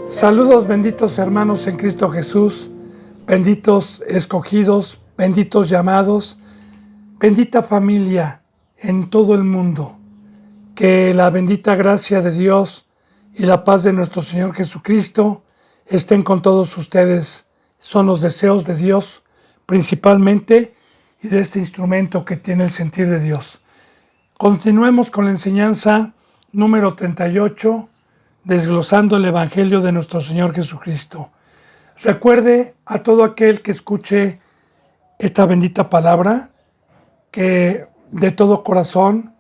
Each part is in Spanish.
Saludos benditos hermanos en Cristo Jesús, benditos escogidos, benditos llamados, bendita familia en todo el mundo. Que la bendita gracia de Dios y la paz de nuestro Señor Jesucristo estén con todos ustedes. Son los deseos de Dios principalmente y de este instrumento que tiene el sentir de Dios. Continuemos con la enseñanza número 38, desglosando el Evangelio de nuestro Señor Jesucristo. Recuerde a todo aquel que escuche esta bendita palabra que de todo corazón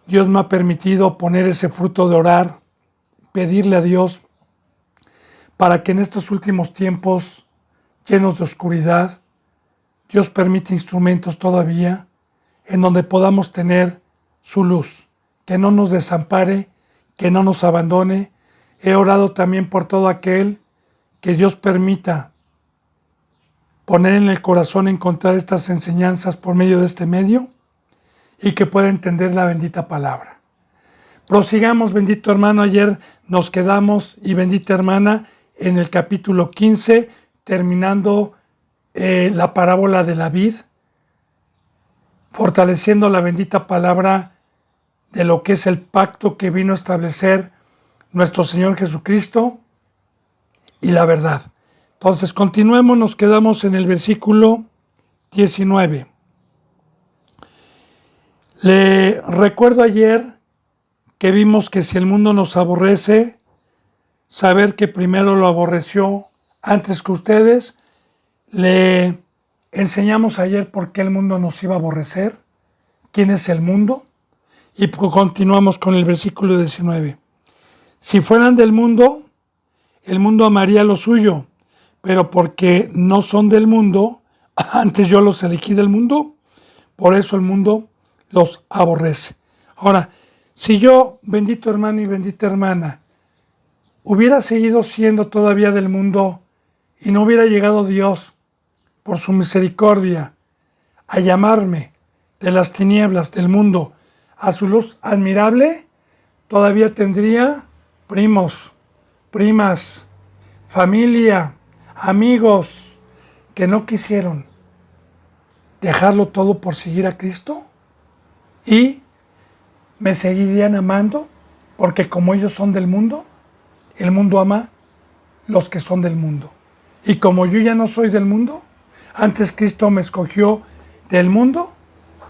Dios me ha permitido poner ese fruto de orar, pedirle a Dios para que en estos últimos tiempos llenos de oscuridad, Dios permite instrumentos todavía en donde podamos tener su luz, que no nos desampare, que no nos abandone. He orado también por todo aquel que Dios permita poner en el corazón encontrar estas enseñanzas por medio de este medio y que pueda entender la bendita palabra. Prosigamos, bendito hermano. Ayer nos quedamos, y bendita hermana, en el capítulo 15, terminando la parábola de la vid, fortaleciendo la bendita palabra de lo que es el pacto que vino a establecer nuestro Señor Jesucristo y la verdad. Entonces, continuemos, nos quedamos en el versículo 19. Le recuerdo ayer que vimos que si el mundo nos aborrece, saber que primero lo aborreció antes que ustedes. Le enseñamos ayer por qué el mundo nos iba a aborrecer, quién es el mundo, y continuamos con el versículo 19. Si fueran del mundo, el mundo amaría lo suyo, pero porque no son del mundo, antes yo los elegí del mundo, por eso el mundo los aborrece. Ahora, si yo, bendito hermano y bendita hermana, hubiera seguido siendo todavía del mundo y no hubiera llegado Dios, por su misericordia, a llamarme de las tinieblas del mundo a su luz admirable, todavía tendría primos, primas, familia, amigos que no quisieron dejarlo todo por seguir a Cristo y me seguirían amando, porque como ellos son del mundo, el mundo ama los que son del mundo. Y como yo ya no soy del mundo, antes Cristo me escogió del mundo,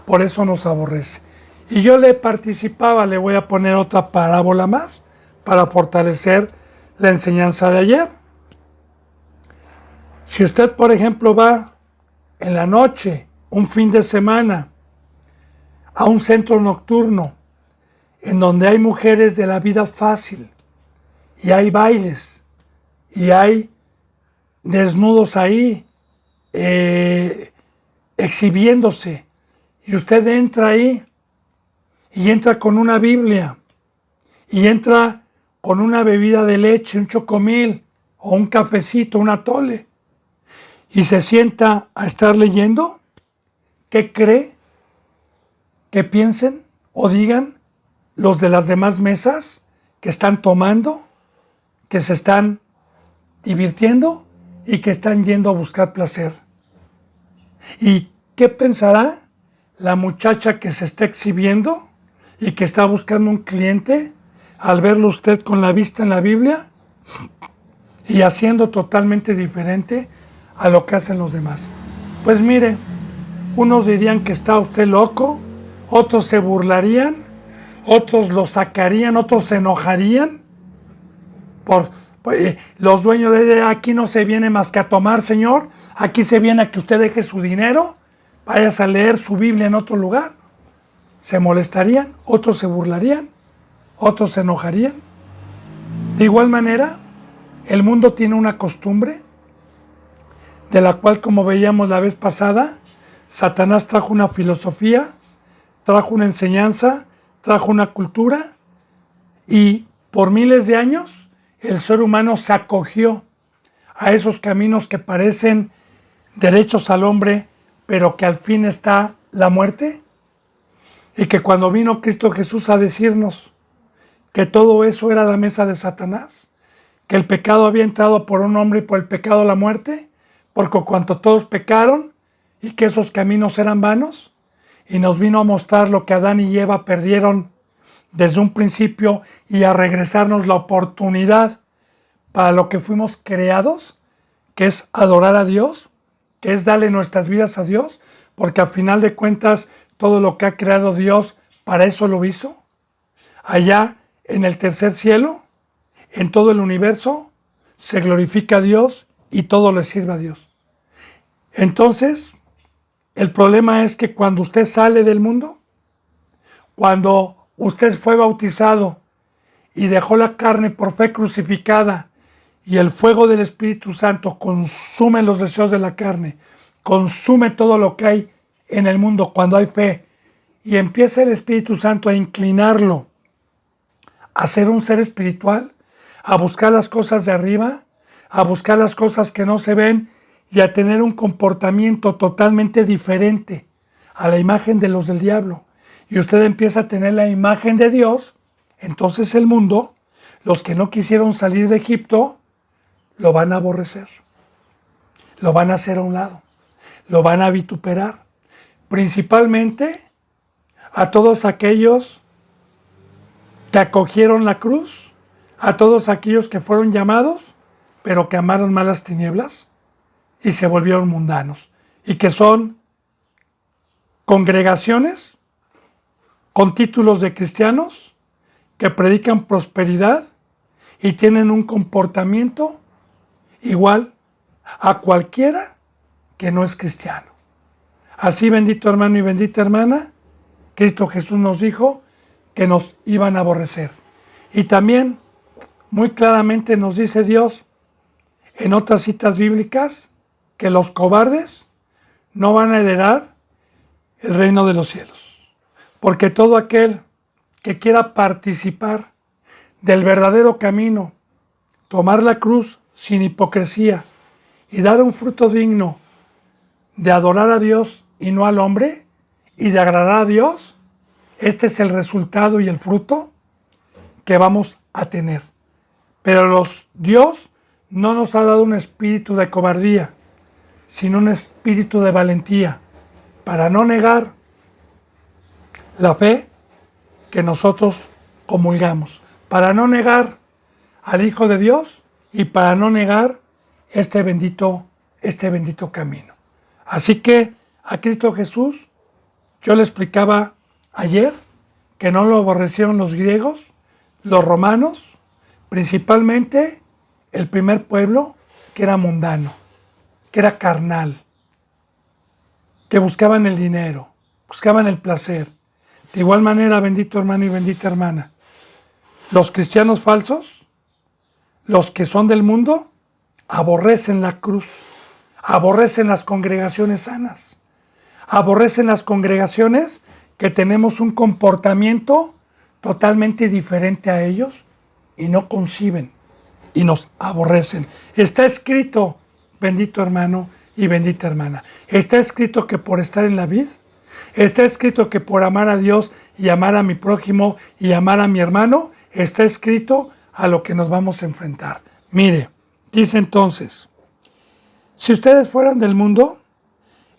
por eso nos aborrece. Y yo le participaba, le voy a poner otra parábola más para fortalecer la enseñanza de ayer. Si usted, por ejemplo, va en la noche, un fin de semana, a un centro nocturno, en donde hay mujeres de la vida fácil, y hay bailes, y hay desnudos ahí, exhibiéndose, y usted entra ahí, y entra con una Biblia, y entra con una bebida de leche, un chocomil, o un cafecito, un atole, y se sienta a estar leyendo, ¿qué cree que piensen o digan los de las demás mesas que están tomando, que se están divirtiendo y que están yendo a buscar placer? ¿Y qué pensará la muchacha que se está exhibiendo y que está buscando un cliente al verlo usted con la vista en la Biblia y haciendo totalmente diferente a lo que hacen los demás? Pues mire, unos dirían que está usted loco, otros se burlarían, otros lo sacarían, otros se enojarían. Los dueños de aquí no se viene más que a tomar, señor, aquí se viene a que usted deje su dinero, vayas a leer su Biblia en otro lugar. Se molestarían, otros se burlarían, otros se enojarían. De igual manera, el mundo tiene una costumbre de la cual, como veíamos la vez pasada, Satanás trajo una filosofía, trajo una enseñanza, trajo una cultura, y por miles de años el ser humano se acogió a esos caminos que parecen derechos al hombre, pero que al fin está la muerte. Y que cuando vino Cristo Jesús a decirnos que todo eso era la mesa de Satanás, que el pecado había entrado por un hombre y por el pecado la muerte, porque cuanto todos pecaron y que esos caminos eran vanos, y nos vino a mostrar lo que Adán y Eva perdieron desde un principio y a regresarnos la oportunidad para lo que fuimos creados, que es adorar a Dios, que es darle nuestras vidas a Dios, porque al final de cuentas todo lo que ha creado Dios, para eso lo hizo. Allá en el tercer cielo, en todo el universo, se glorifica a Dios y todo le sirve a Dios. Entonces, el problema es que cuando usted sale del mundo, cuando usted fue bautizado y dejó la carne por fe crucificada y el fuego del Espíritu Santo consume los deseos de la carne, consume todo lo que hay en el mundo cuando hay fe y empieza el Espíritu Santo a inclinarlo a ser un ser espiritual, a buscar las cosas de arriba, a buscar las cosas que no se ven y a tener un comportamiento totalmente diferente a la imagen de los del diablo. Y usted empieza a tener la imagen de Dios, entonces el mundo, los que no quisieron salir de Egipto, lo van a aborrecer, lo van a hacer a un lado, lo van a vituperar, principalmente a todos aquellos que acogieron la cruz, a todos aquellos que fueron llamados, pero que amaron más las tinieblas y se volvieron mundanos, y que son congregaciones con títulos de cristianos que predican prosperidad y tienen un comportamiento igual a cualquiera que no es cristiano. Así, bendito hermano y bendita hermana, Cristo Jesús nos dijo que nos iban a aborrecer. Y también muy claramente nos dice Dios en otras citas bíblicas que los cobardes no van a heredar el reino de los cielos. Porque todo aquel que quiera participar del verdadero camino, tomar la cruz sin hipocresía y dar un fruto digno de adorar a Dios y no al hombre, y de agradar a Dios, este es el resultado y el fruto que vamos a tener. Pero Dios no nos ha dado un espíritu de cobardía, sino un espíritu de valentía, para no negar la fe que nosotros comulgamos, para no negar al Hijo de Dios y para no negar este bendito camino. Así que a Cristo Jesús, yo le explicaba ayer que no lo aborrecieron los griegos, los romanos, principalmente el primer pueblo que era mundano, que era carnal, que buscaban el dinero, buscaban el placer. De igual manera, bendito hermano y bendita hermana, los cristianos falsos, los que son del mundo, aborrecen la cruz, aborrecen las congregaciones sanas, aborrecen las congregaciones que tenemos un comportamiento totalmente diferente a ellos y no conciben y nos aborrecen. Está escrito, bendito hermano y bendita hermana, está escrito que por estar en la vid, está escrito que por amar a Dios y amar a mi prójimo y amar a mi hermano, está escrito a lo que nos vamos a enfrentar. Mire, dice entonces, si ustedes fueran del mundo,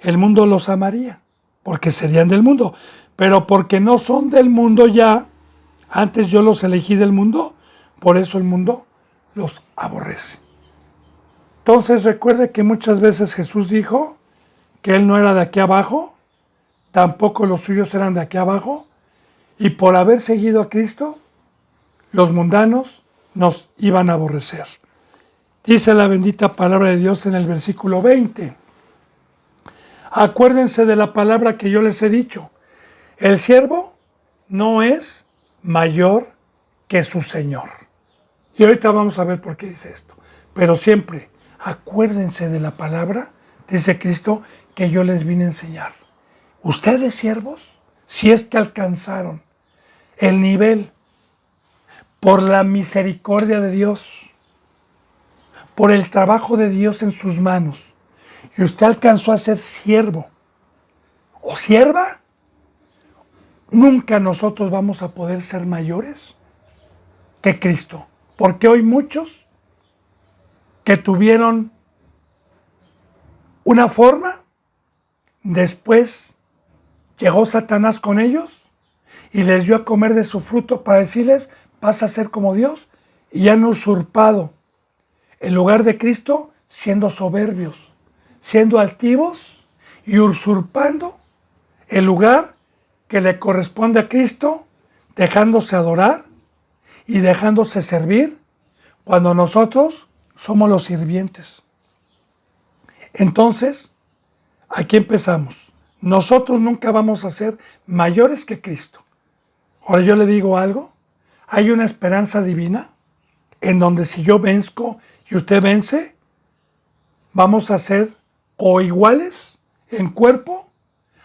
el mundo los amaría, porque serían del mundo, pero porque no son del mundo ya, antes yo los elegí del mundo, por eso el mundo los aborrece. Entonces recuerde que muchas veces Jesús dijo que Él no era de aquí abajo, tampoco los suyos eran de aquí abajo, y por haber seguido a Cristo, los mundanos nos iban a aborrecer. Dice la bendita palabra de Dios en el versículo 20. Acuérdense de la palabra que yo les he dicho. El siervo no es mayor que su Señor. Y ahorita vamos a ver por qué dice esto. Pero siempre acuérdense de la palabra, dice Cristo, que yo les vine a enseñar. Ustedes, siervos, si es que alcanzaron el nivel por la misericordia de Dios, por el trabajo de Dios en sus manos, y usted alcanzó a ser siervo o sierva, nunca nosotros vamos a poder ser mayores que Cristo. Porque hoy muchos que tuvieron una forma, después llegó Satanás con ellos y les dio a comer de su fruto para decirles, vas a ser como Dios, y han usurpado el lugar de Cristo siendo soberbios, siendo altivos y usurpando el lugar que le corresponde a Cristo, dejándose adorar y dejándose servir cuando nosotros somos los sirvientes. Entonces, aquí empezamos. Nosotros nunca vamos a ser mayores que Cristo. Ahora yo le digo algo, hay una esperanza divina en donde si yo venzco y usted vence, vamos a ser o iguales en cuerpo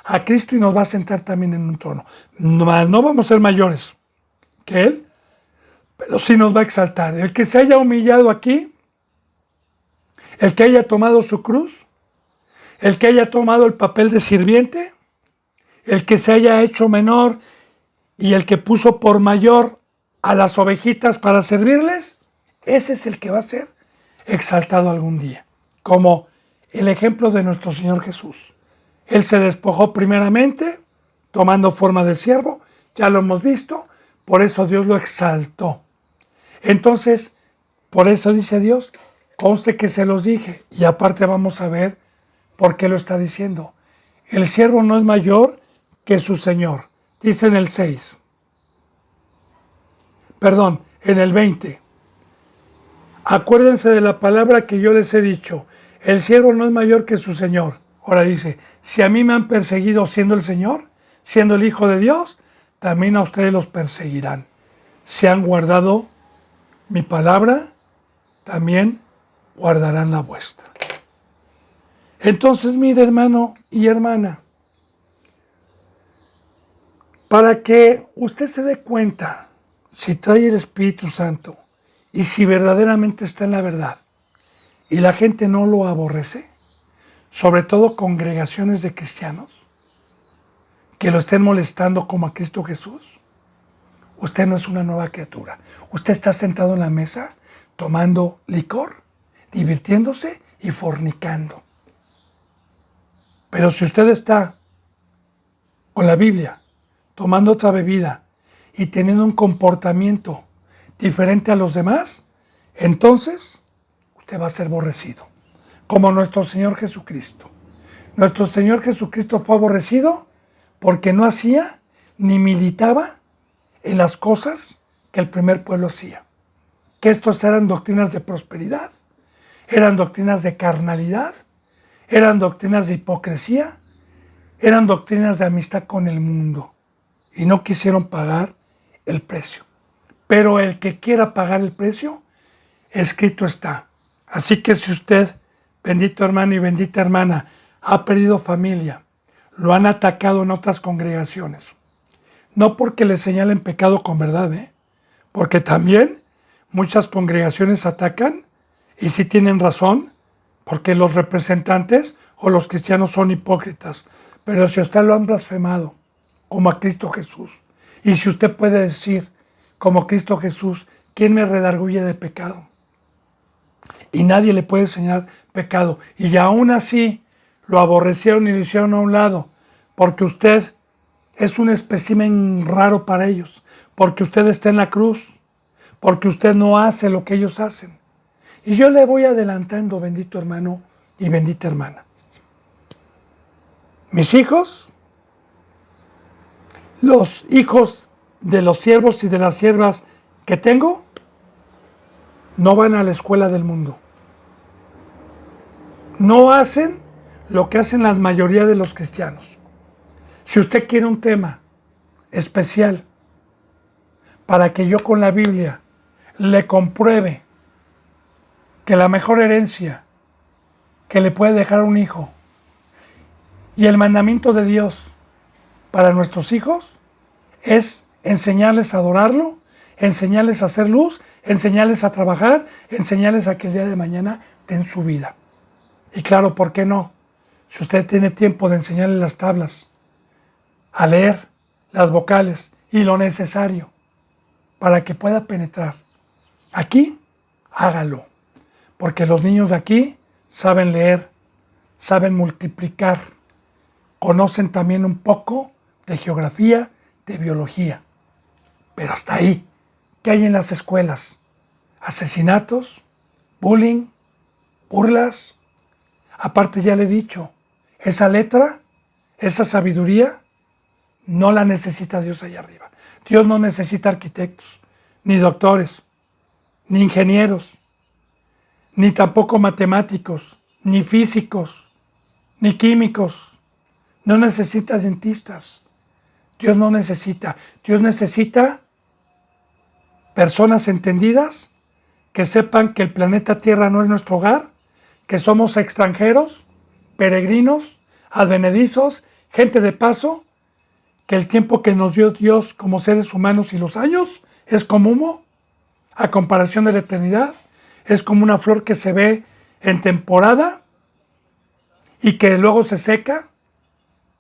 a Cristo y nos va a sentar también en un trono. No vamos a ser mayores que Él, pero sí nos va a exaltar. El que se haya humillado aquí, el que haya tomado su cruz, el que haya tomado el papel de sirviente, el que se haya hecho menor y el que puso por mayor a las ovejitas para servirles, ese es el que va a ser exaltado algún día. Como el ejemplo de nuestro Señor Jesús. Él se despojó primeramente, tomando forma de siervo, ya lo hemos visto, por eso Dios lo exaltó. Entonces, por eso dice Dios, conste que se los dije, y aparte vamos a ver por qué lo está diciendo. El siervo no es mayor que su Señor, dice en el 6. Perdón, en el 20. Acuérdense de la palabra que yo les he dicho, el siervo no es mayor que su Señor. Ahora dice, si a mí me han perseguido siendo el Señor, siendo el Hijo de Dios, también a ustedes los perseguirán. Si han guardado mi palabra, también guardarán la vuestra. Entonces, mire, hermano y hermana, para que usted se dé cuenta si trae el Espíritu Santo y si verdaderamente está en la verdad y la gente no lo aborrece, sobre todo congregaciones de cristianos que lo estén molestando como a Cristo Jesús, usted no es una nueva criatura. Usted está sentado en la mesa tomando licor, divirtiéndose y fornicando. Pero si usted está con la Biblia, tomando otra bebida y teniendo un comportamiento diferente a los demás, entonces usted va a ser aborrecido, como nuestro Señor Jesucristo. Nuestro Señor Jesucristo fue aborrecido porque no hacía ni militaba en las cosas que el primer pueblo hacía. Que estos eran doctrinas de prosperidad, eran doctrinas de carnalidad, eran doctrinas de hipocresía, eran doctrinas de amistad con el mundo y no quisieron pagar el precio. Pero el que quiera pagar el precio, escrito está. Así que si usted, bendito hermano y bendita hermana, ha perdido familia, lo han atacado en otras congregaciones, no porque le señalen pecado con verdad, porque también muchas congregaciones atacan y sí tienen razón, porque los representantes o los cristianos son hipócritas. Pero si usted lo han blasfemado, como a Cristo Jesús, y si usted puede decir, como Cristo Jesús, ¿quién me redarguye de pecado? Y nadie le puede señalar pecado. Y aún así lo aborrecieron y lo hicieron a un lado, porque usted es un espécimen raro para ellos, porque usted está en la cruz, porque usted no hace lo que ellos hacen. Y yo le voy adelantando, bendito hermano y bendita hermana. Mis hijos, los hijos de los siervos y de las siervas que tengo, no van a la escuela del mundo. No hacen lo que hacen la mayoría de los cristianos. Si usted quiere un tema especial para que yo con la Biblia le compruebe que la mejor herencia que le puede dejar un hijo y el mandamiento de Dios para nuestros hijos es enseñarles a adorarlo, enseñarles a hacer luz, enseñarles a trabajar, enseñarles a que el día de mañana den su vida. Y claro, ¿por qué no? Si usted tiene tiempo de enseñarle las tablas, a leer las vocales y lo necesario para que pueda penetrar aquí, hágalo. porque los niños de aquí saben leer, saben multiplicar, conocen también un poco de geografía, de biología. Pero hasta ahí, ¿qué hay en las escuelas? Asesinatos, bullying, burlas. Aparte ya le he dicho, esa letra, esa sabiduría, no la necesita Dios allá arriba. Dios no necesita arquitectos, ni doctores, ni ingenieros, ni tampoco matemáticos, ni físicos, ni químicos. No necesita dentistas. Dios no necesita. Dios necesita personas entendidas que sepan que el planeta Tierra no es nuestro hogar, que somos extranjeros, peregrinos, advenedizos, gente de paso, que el tiempo que nos dio Dios como seres humanos y los años es como humo, a comparación de la eternidad, es como una flor que se ve en temporada y que luego se seca.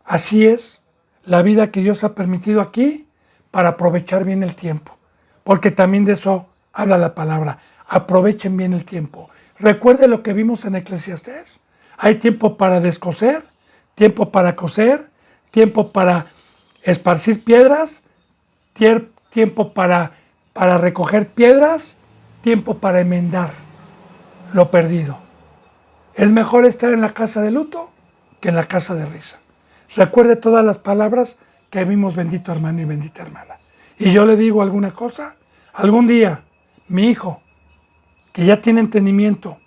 Así es la vida que Dios ha permitido aquí para aprovechar bien el tiempo, porque también de eso habla la palabra. Aprovechen bien el tiempo. Recuerde lo que vimos en Eclesiastés. Hay tiempo para descoser, tiempo para coser, tiempo para esparcir piedras, tiempo para recoger piedras, tiempo para enmendar lo perdido. Es mejor estar en la casa de luto que en la casa de risa. Recuerde todas las palabras que vimos, bendito hermano y bendita hermana. Y yo le digo alguna cosa, algún día mi hijo, que ya tiene entendimiento,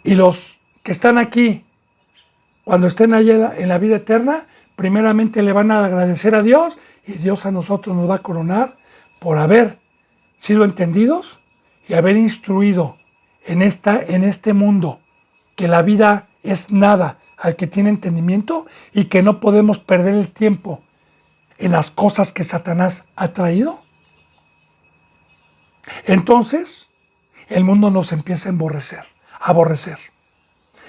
y los que están aquí, cuando estén allá en la vida eterna, primeramente le van a agradecer a Dios y Dios a nosotros nos va a coronar por haber sido entendidos y haber instruido en este mundo que la vida es nada al que tiene entendimiento y que no podemos perder el tiempo en las cosas que Satanás ha traído. Entonces, el mundo nos empieza a aborrecer.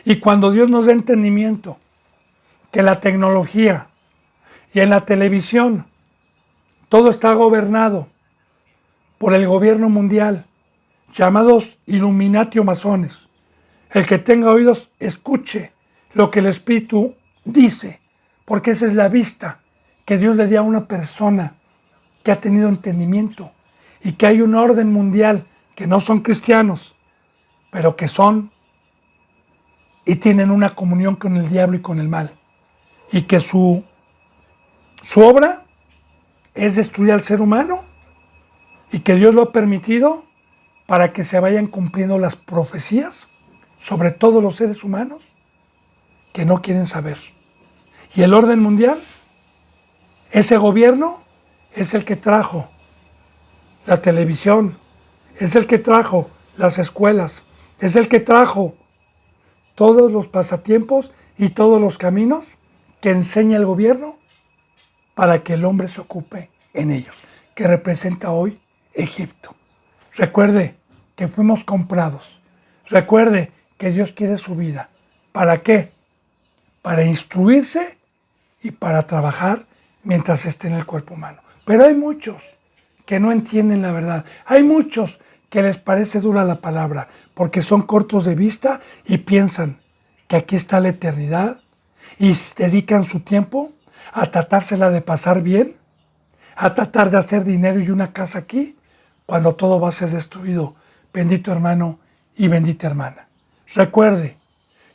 Y cuando Dios nos da entendimiento que la tecnología y en la televisión todo está gobernado por el gobierno mundial, llamados Illuminati o masones, el que tenga oídos escuche lo que el Espíritu dice, porque esa es la vista que Dios le dio a una persona que ha tenido entendimiento y que hay un orden mundial que no son cristianos, pero que son y tienen una comunión con el diablo y con el mal, y que su obra es destruir al ser humano y que Dios lo ha permitido para que se vayan cumpliendo las profecías sobre todos los seres humanos que no quieren saber. Y el orden mundial, ese gobierno es el que trajo la televisión, es el que trajo las escuelas, es el que trajo todos los pasatiempos y todos los caminos que enseña el gobierno para que el hombre se ocupe en ellos, que representa hoy Egipto. Recuerde que fuimos comprados. Recuerde que Dios quiere su vida. ¿Para qué? Para instruirse y para trabajar mientras esté en el cuerpo humano. Pero hay muchos que no entienden la verdad. Hay muchos que les parece dura la palabra porque son cortos de vista y piensan que aquí está la eternidad y dedican su tiempo a tratársela de pasar bien, a tratar de hacer dinero y una casa aquí, cuando todo va a ser destruido. Bendito hermano y bendita hermana. Recuerde,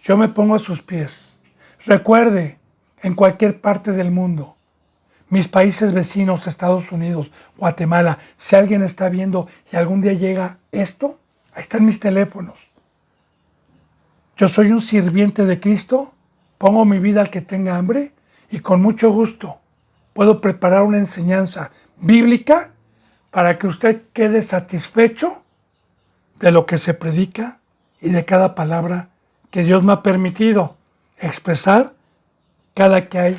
yo me pongo a sus pies. Recuerde, en cualquier parte del mundo, mis países vecinos, Estados Unidos, Guatemala, si alguien está viendo y algún día llega esto, ahí están mis teléfonos. Yo soy un sirviente de Cristo, pongo mi vida al que tenga hambre y con mucho gusto puedo preparar una enseñanza bíblica para que usted quede satisfecho de lo que se predica y de cada palabra que Dios me ha permitido expresar cada que hay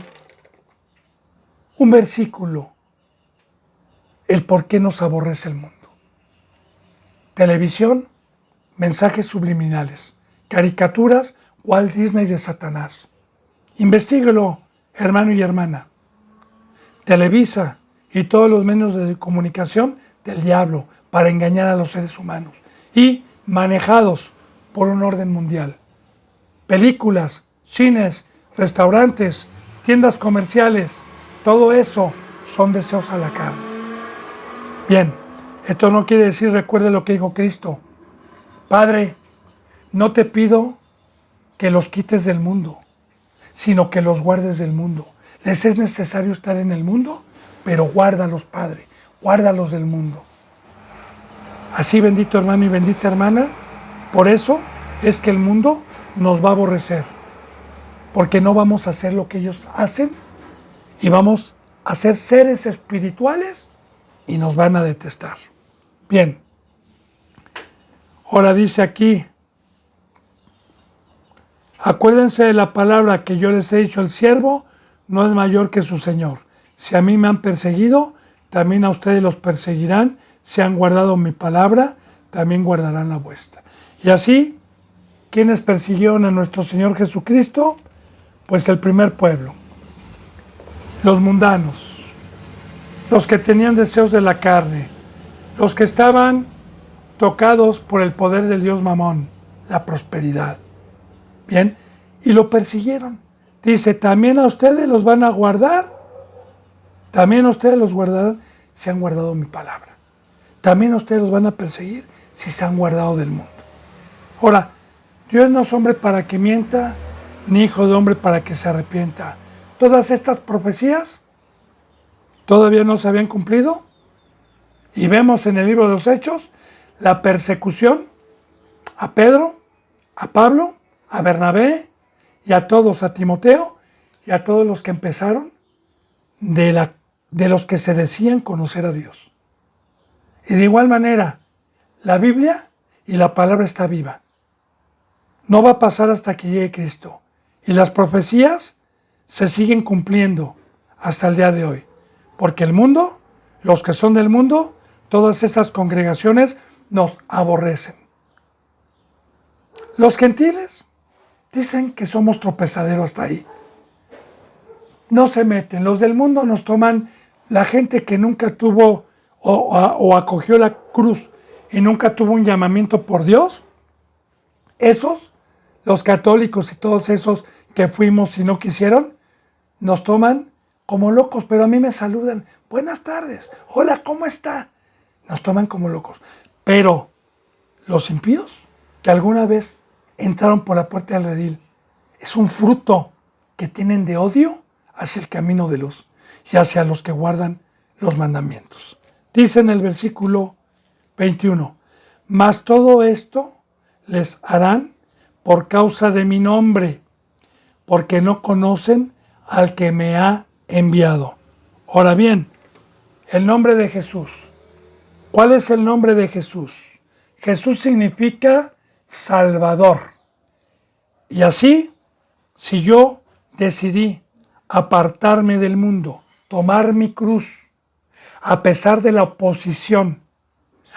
un versículo, el por qué nos aborrece el mundo. Televisión, mensajes subliminales, caricaturas, Walt Disney de Satanás. Investíguelo, hermano y hermana. Televisa y todos los medios de comunicación del diablo para engañar a los seres humanos. Y manejados por un orden mundial. Películas, cines, restaurantes, tiendas comerciales, todo eso son deseos a la carne. Bien, esto no quiere decir, recuerde lo que dijo Cristo: Padre, no te pido que los quites del mundo, sino que los guardes del mundo. Les es necesario estar en el mundo, pero guárdalos, Padre, guárdalos del mundo. Así, bendito hermano y bendita hermana, por eso es que el mundo nos va a aborrecer, porque no vamos a hacer lo que ellos hacen y vamos a ser seres espirituales y nos van a detestar. Bien, ahora dice aquí: acuérdense de la palabra que yo les he dicho, el siervo no es mayor que su Señor. Si a mí me han perseguido, también a ustedes los perseguirán. Si han guardado mi palabra, también guardarán la vuestra. Y así, ¿quiénes persiguieron a nuestro Señor Jesucristo? Pues el primer pueblo, los mundanos, los que tenían deseos de la carne, los que estaban tocados por el poder del Dios Mamón, la prosperidad. Bien, y lo persiguieron. Dice, también a ustedes los van a guardar, también a ustedes los guardarán si han guardado mi palabra. También a ustedes los van a perseguir si se han guardado del mundo. Ahora, Dios no es hombre para que mienta, ni hijo de hombre para que se arrepienta. Todas estas profecías todavía no se habían cumplido. Y vemos en el libro de los Hechos la persecución a Pedro, a Pablo, a Bernabé y a todos, a Timoteo y a todos los que empezaron de los que se decían conocer a Dios. Y de igual manera, la Biblia y la palabra está viva. No va a pasar hasta que llegue Cristo. Y las profecías se siguen cumpliendo hasta el día de hoy. Porque el mundo, los que son del mundo, todas esas congregaciones nos aborrecen. Los gentiles dicen que somos tropezadero hasta ahí. No se meten. Los del mundo nos toman, la gente que nunca tuvo o acogió la cruz y nunca tuvo un llamamiento por Dios. Esos, los católicos y todos esos que fuimos y no quisieron, nos toman como locos, pero a mí me saludan. Buenas tardes. Hola, ¿cómo está? Nos toman como locos. Pero los impíos que alguna vez entraron por la puerta del redil, es un fruto que tienen de odio hacia el camino de luz y hacia los que guardan los mandamientos. Dice en el versículo 21, mas todo esto les harán por causa de mi nombre, porque no conocen al que me ha enviado. Ahora bien, el nombre de Jesús. ¿Cuál es el nombre de Jesús? Jesús significa Salvador. Y así, si yo decidí apartarme del mundo, tomar mi cruz, a pesar de la oposición,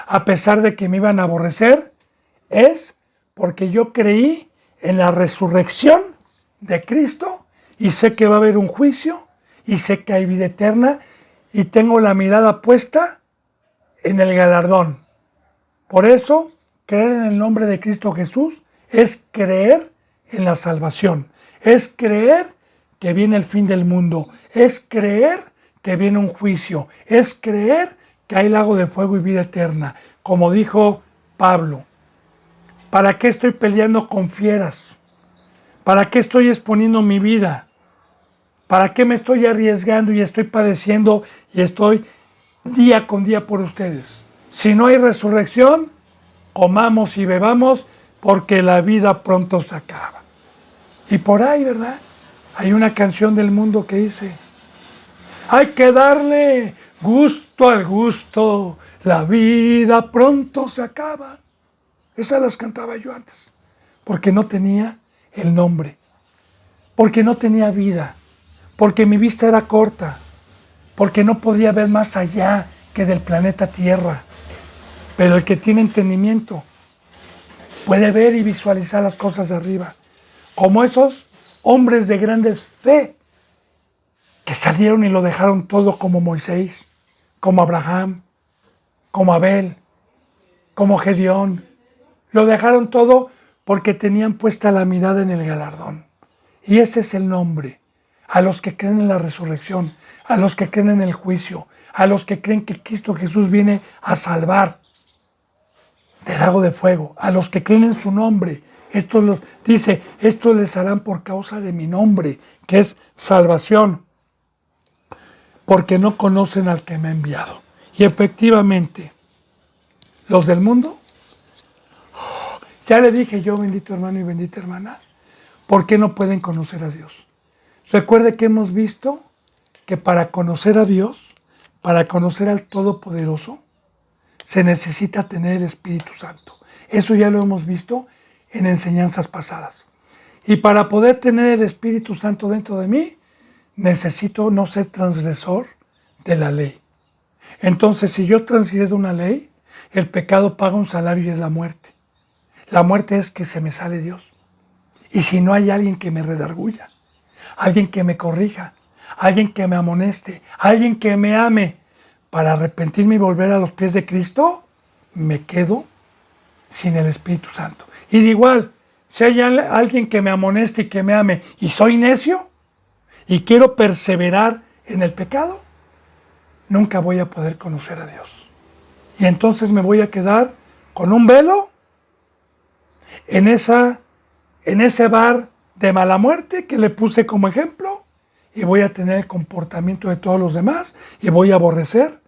a pesar de que me iban a aborrecer, es porque yo creí en la resurrección de Cristo y sé que va a haber un juicio y sé que hay vida eterna y tengo la mirada puesta en el galardón. Por eso, creer en el nombre de Cristo Jesús es creer en la salvación, es creer que viene el fin del mundo, es creer que viene un juicio, es creer que hay lago de fuego y vida eterna. Como dijo Pablo, ¿para qué estoy peleando con fieras? ¿Para qué estoy exponiendo mi vida? ¿Para qué me estoy arriesgando y estoy padeciendo y estoy día con día por ustedes? Si no hay resurrección, comamos y bebamos porque la vida pronto se acaba. Y por ahí, ¿verdad? Hay una canción del mundo que dice, hay que darle gusto al gusto, la vida pronto se acaba. Esas las cantaba yo antes, porque no tenía el nombre, porque no tenía vida, porque mi vista era corta, porque no podía ver más allá que del planeta Tierra. Pero el que tiene entendimiento puede ver y visualizar las cosas de arriba, como esos hombres de grandes fe que salieron y lo dejaron todo, como Moisés, como Abraham, como Abel, como Gedeón, Lo dejaron todo porque tenían puesta la mirada en el galardón. Y ese es el nombre. A los que creen en la resurrección, a los que creen en el juicio, a los que creen que Cristo Jesús viene a salvar del lago de fuego, a los que creen en su nombre. Dice, esto les harán por causa de mi nombre, que es salvación, porque no conocen al que me ha enviado. Y efectivamente, los del mundo, ya le dije yo, bendito hermano y bendita hermana, ¿por qué no pueden conocer a Dios? Recuerde que hemos visto que para conocer a Dios, para conocer al Todopoderoso, se necesita tener el Espíritu Santo. Eso ya lo hemos visto en enseñanzas pasadas. Y para poder tener el Espíritu Santo dentro de mí, necesito no ser transgresor de la ley. Entonces, si yo transgredo una ley, el pecado paga un salario y es la muerte. La muerte es que se me sale Dios. Y si no hay alguien que me redarguya, alguien que me corrija, alguien que me amoneste, alguien que me ame, para arrepentirme y volver a los pies de Cristo, me quedo sin el Espíritu Santo. Y de igual, si hay alguien que me amoneste y que me ame y soy necio y quiero perseverar en el pecado, nunca voy a poder conocer a Dios. Y entonces me voy a quedar con un velo en ese bar de mala muerte que le puse como ejemplo, y voy a tener el comportamiento de todos los demás y voy a aborrecer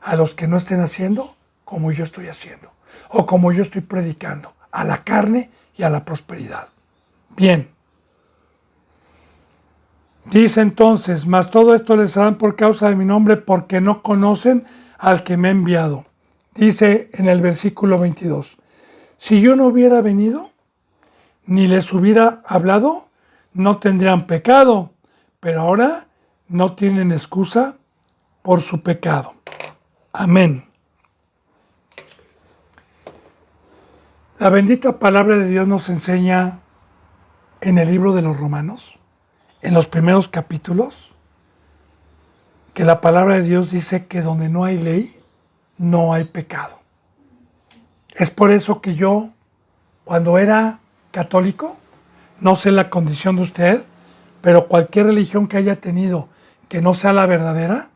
a los que no estén haciendo como yo estoy haciendo o como yo estoy predicando, a la carne y a la prosperidad. Bien. Dice entonces, mas todo esto les harán por causa de mi nombre, porque no conocen al que me ha enviado. Dice en el versículo 22, si yo no hubiera venido, ni les hubiera hablado, no tendrían pecado, pero ahora no tienen excusa por su pecado. Amén. La bendita palabra de Dios nos enseña en el libro de los Romanos, en los primeros capítulos, que la palabra de Dios dice que donde no hay ley, no hay pecado. Es por eso que yo, cuando era católico, no sé la condición de usted, pero cualquier religión que haya tenido que no sea la verdadera,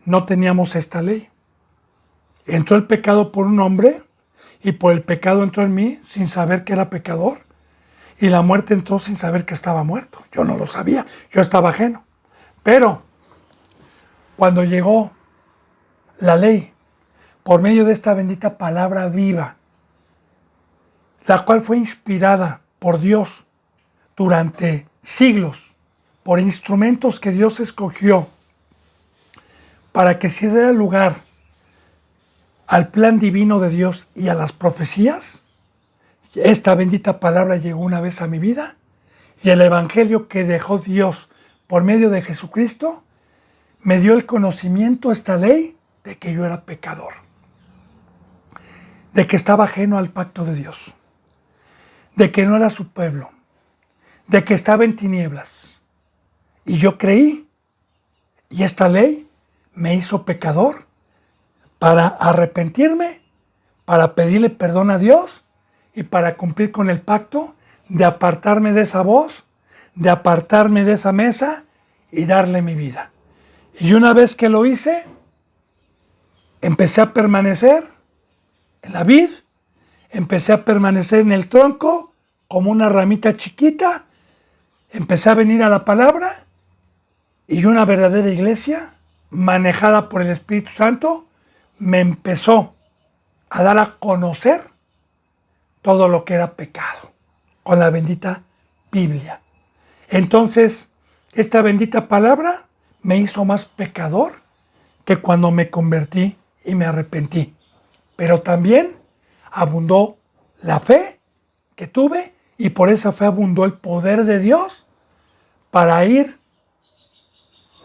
no teníamos esta ley. Entró el pecado por un hombre y por el pecado entró en mí sin saber que era pecador. Y la muerte entró sin saber que estaba muerto. Yo no lo sabía, yo estaba ajeno. Pero cuando llegó la ley, por medio de esta bendita palabra viva, la cual fue inspirada por Dios durante siglos, por instrumentos que Dios escogió para que se diera lugar al plan divino de Dios y a las profecías, esta bendita palabra llegó una vez a mi vida y el evangelio que dejó Dios por medio de Jesucristo me dio el conocimiento, esta ley, de que yo era pecador, de que estaba ajeno al pacto de Dios, de que no era su pueblo, de que estaba en tinieblas. Y yo creí, y esta ley me hizo pecador para arrepentirme, para pedirle perdón a Dios y para cumplir con el pacto de apartarme de esa voz, de apartarme de esa mesa y darle mi vida. Y una vez que lo hice, empecé a permanecer en la vid, empecé a permanecer en el tronco como una ramita chiquita, empecé a venir a la palabra y una verdadera iglesia manejada por el Espíritu Santo me empezó a dar a conocer todo lo que era pecado con la bendita Biblia. Entonces, esta bendita palabra me hizo más pecador que cuando me convertí y me arrepentí. Pero también abundó la fe que tuve y por esa fe abundó el poder de Dios para ir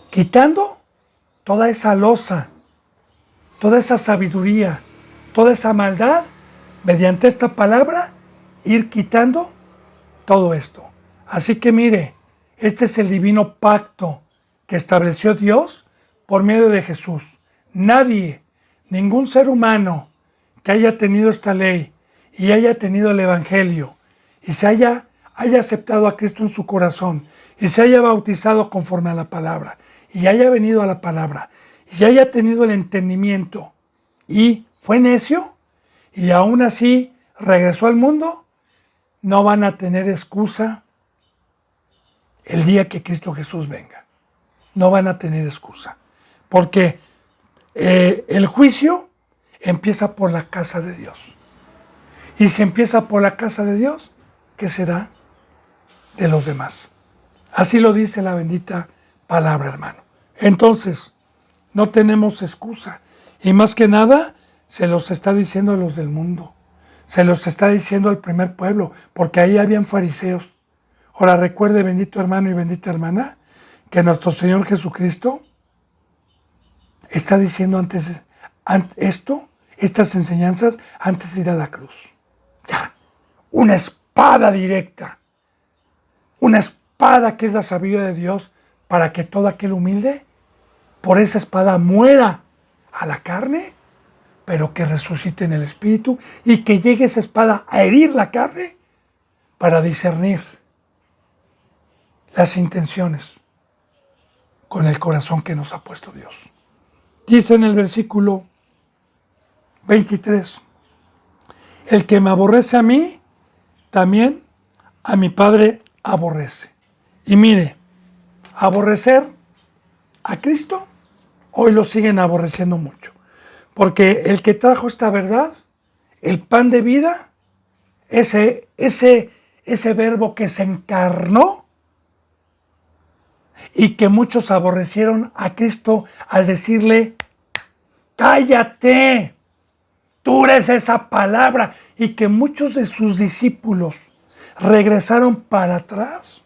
quitando toda esa losa, toda esa sabiduría, toda esa maldad, mediante esta palabra, ir quitando todo esto. Así que mire, este es el divino pacto que estableció Dios por medio de Jesús. Nadie, ningún ser humano que haya tenido esta ley y haya tenido el Evangelio y haya aceptado a Cristo en su corazón y se haya bautizado conforme a la palabra y haya venido a la palabra y haya tenido el entendimiento y fue necio y aún así regresó al mundo, no van a tener excusa el día que Cristo Jesús venga. No van a tener excusa. Porque el juicio empieza por la casa de Dios. Y si empieza por la casa de Dios, ¿qué será de los demás? Así lo dice la bendita palabra, hermano. Entonces, no tenemos excusa. Y más que nada, se los está diciendo a los del mundo. Se los está diciendo al primer pueblo, porque ahí habían fariseos. Ahora recuerde, bendito hermano y bendita hermana, que nuestro Señor Jesucristo está diciendo estas enseñanzas antes de ir a la cruz. Ya, una espada directa, una espada que es la sabiduría de Dios para que todo aquel humilde por esa espada muera a la carne, pero que resucite en el espíritu y que llegue esa espada a herir la carne para discernir las intenciones con el corazón que nos ha puesto Dios. Dice en el versículo 23, el que me aborrece a mí, también a mi Padre aborrece. Y mire, aborrecer a Cristo, hoy lo siguen aborreciendo mucho. Porque el que trajo esta verdad, el pan de vida, ese verbo que se encarnó, y que muchos aborrecieron a Cristo al decirle, cállate, tú eres esa palabra, y que muchos de sus discípulos regresaron para atrás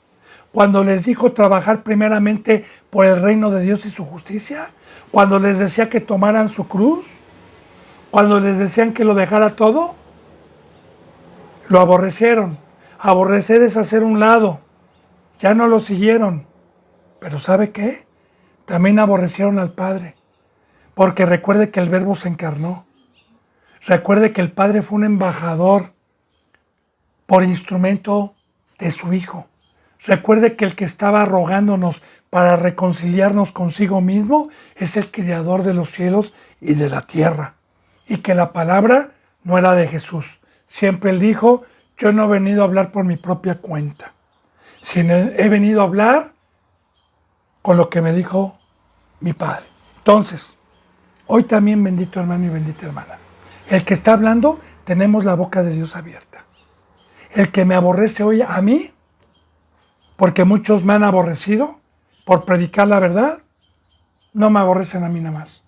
cuando les dijo trabajar primeramente por el reino de Dios y su justicia, cuando les decía que tomaran su cruz, cuando les decían que lo dejara todo, lo aborrecieron. Aborrecer es hacer un lado, ya no lo siguieron. Pero ¿sabe qué? También aborrecieron al Padre, porque recuerde que el Verbo se encarnó. Recuerde que el Padre fue un embajador por instrumento de su Hijo. Recuerde que el que estaba rogándonos para reconciliarnos consigo mismo es el Creador de los cielos y de la tierra. Y que la palabra no era de Jesús. Siempre él dijo, yo no he venido a hablar por mi propia cuenta, sino he venido a hablar con lo que me dijo mi Padre. Entonces, hoy también, bendito hermano y bendita hermana, el que está hablando, tenemos la boca de Dios abierta. El que me aborrece hoy a mí, porque muchos me han aborrecido por predicar la verdad, no me aborrecen a mí nada más.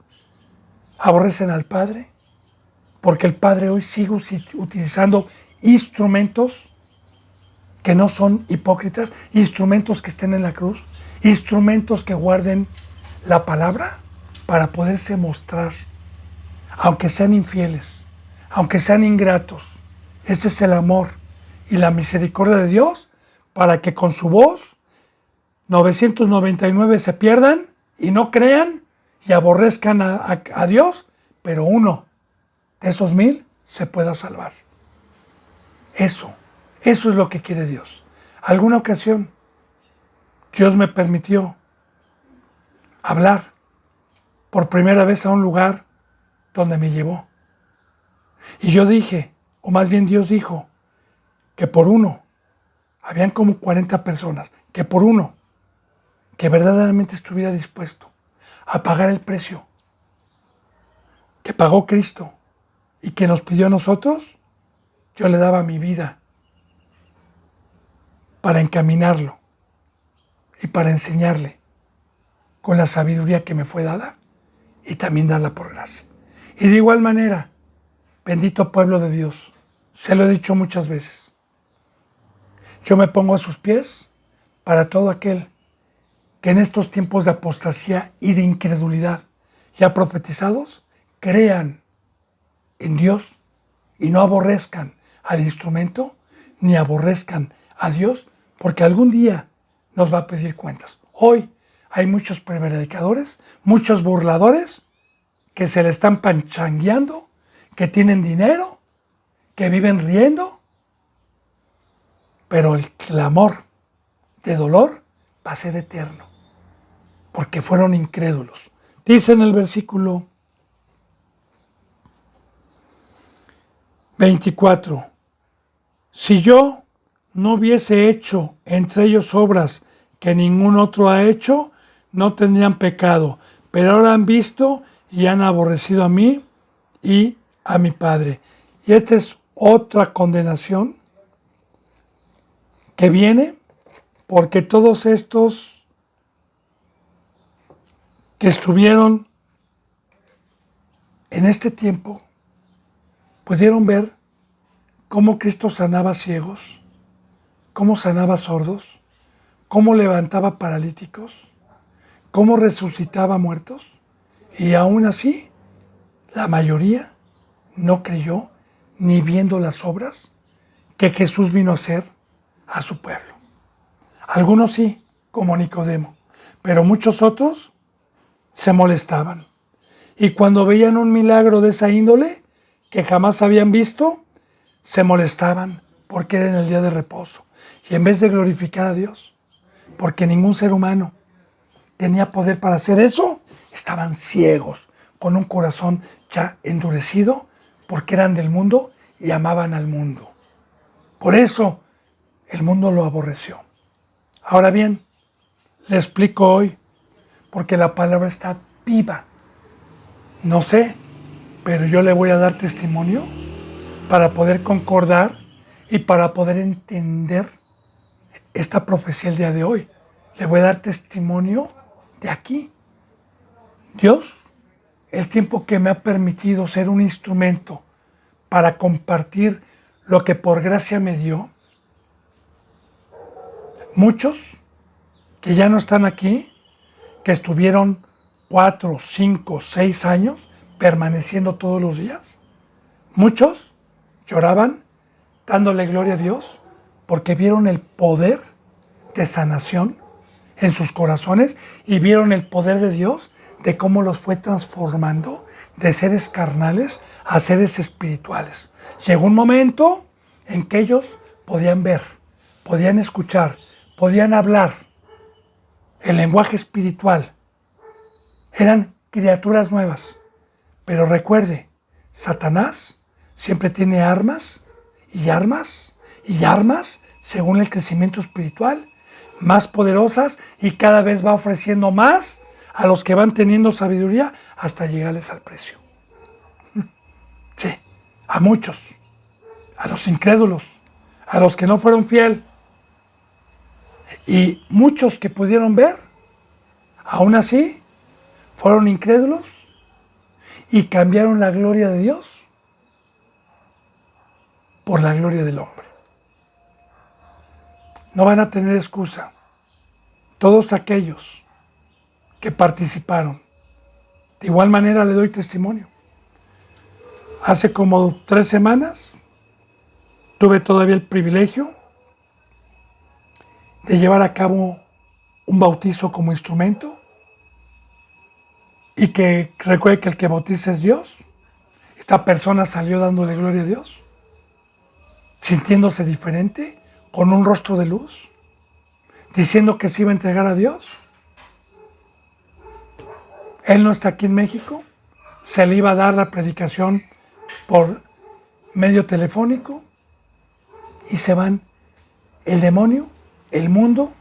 Aborrecen al Padre, porque el Padre hoy sigue utilizando instrumentos que no son hipócritas, instrumentos que estén en la cruz, instrumentos que guarden la palabra para poderse mostrar, aunque sean infieles, aunque sean ingratos. Ese es el amor y la misericordia de Dios para que con su voz 999 se pierdan y no crean y aborrezcan a Dios, pero uno de esos 1000 se pueda salvar. Eso es lo que quiere Dios. Alguna ocasión Dios me permitió hablar por primera vez a un lugar donde me llevó. Y yo dije, o más bien Dios dijo, que por uno, habían como 40 personas, que por uno, que verdaderamente estuviera dispuesto a pagar el precio que pagó Cristo y que nos pidió a nosotros, yo le daba mi vida para encaminarlo y para enseñarle con la sabiduría que me fue dada y también darla por gracia. Y de igual manera, bendito pueblo de Dios, se lo he dicho muchas veces, yo me pongo a sus pies para todo aquel que en estos tiempos de apostasía y de incredulidad ya profetizados, crean en Dios y no aborrezcan al instrumento ni aborrezcan a Dios, porque algún día nos va a pedir cuentas. Hoy hay muchos predicadores, muchos burladores que se le están panchangueando, que tienen dinero, que viven riendo, pero el clamor de dolor va a ser eterno, porque fueron incrédulos. Dice en el versículo 24, si yo no hubiese hecho entre ellos obras que ningún otro ha hecho, no tendrían pecado, pero ahora han visto y han aborrecido a mí y a mi Padre. Y esta es otra condenación que viene porque todos estos que estuvieron en este tiempo pudieron ver cómo Cristo sanaba ciegos, cómo sanaba sordos, cómo levantaba paralíticos, cómo resucitaba muertos, y aún así la mayoría no creyó ni viendo las obras que Jesús vino a hacer a su pueblo. Algunos sí, como Nicodemo, pero muchos otros se molestaban. Y cuando veían un milagro de esa índole que jamás habían visto, se molestaban porque era en el día de reposo. Y en vez de glorificar a Dios, porque ningún ser humano tenía poder para hacer eso, estaban ciegos, con un corazón ya endurecido, porque eran del mundo y amaban al mundo. Por eso el mundo lo aborreció. Ahora bien, le explico hoy, porque la palabra está viva. No sé, pero yo le voy a dar testimonio para poder concordar y para poder entender esta profecía el día de hoy. Le voy a dar testimonio de aquí. Dios, el tiempo que me ha permitido ser un instrumento para compartir lo que por gracia me dio, muchos que ya no están aquí, que estuvieron 4, 5, 6 años permaneciendo todos los días, muchos lloraban dándole gloria a Dios porque vieron el poder de sanación en sus corazones y vieron el poder de Dios de cómo los fue transformando de seres carnales a seres espirituales. Llegó un momento en que ellos podían ver, podían escuchar, podían hablar el lenguaje espiritual. Eran criaturas nuevas. Pero recuerde, Satanás siempre tiene armas y armas y armas según el crecimiento espiritual, más poderosas, y cada vez va ofreciendo más a los que van teniendo sabiduría hasta llegarles al precio. Sí, a muchos, a los incrédulos, a los que no fueron fiel, y muchos que pudieron ver, aún así, fueron incrédulos y cambiaron la gloria de Dios por la gloria del hombre. No van a tener excusa. Todos aquellos que participaron. De igual manera le doy testimonio. Hace como 3 semanas tuve todavía el privilegio de llevar a cabo un bautizo como instrumento, y que recuerde que el que bautiza es Dios. Esta persona salió dándole gloria a Dios, sintiéndose diferente, con un rostro de luz, diciendo que se iba a entregar a Dios. Él no está aquí en México, se le iba a dar la predicación por medio telefónico, y se van el demonio, el mundo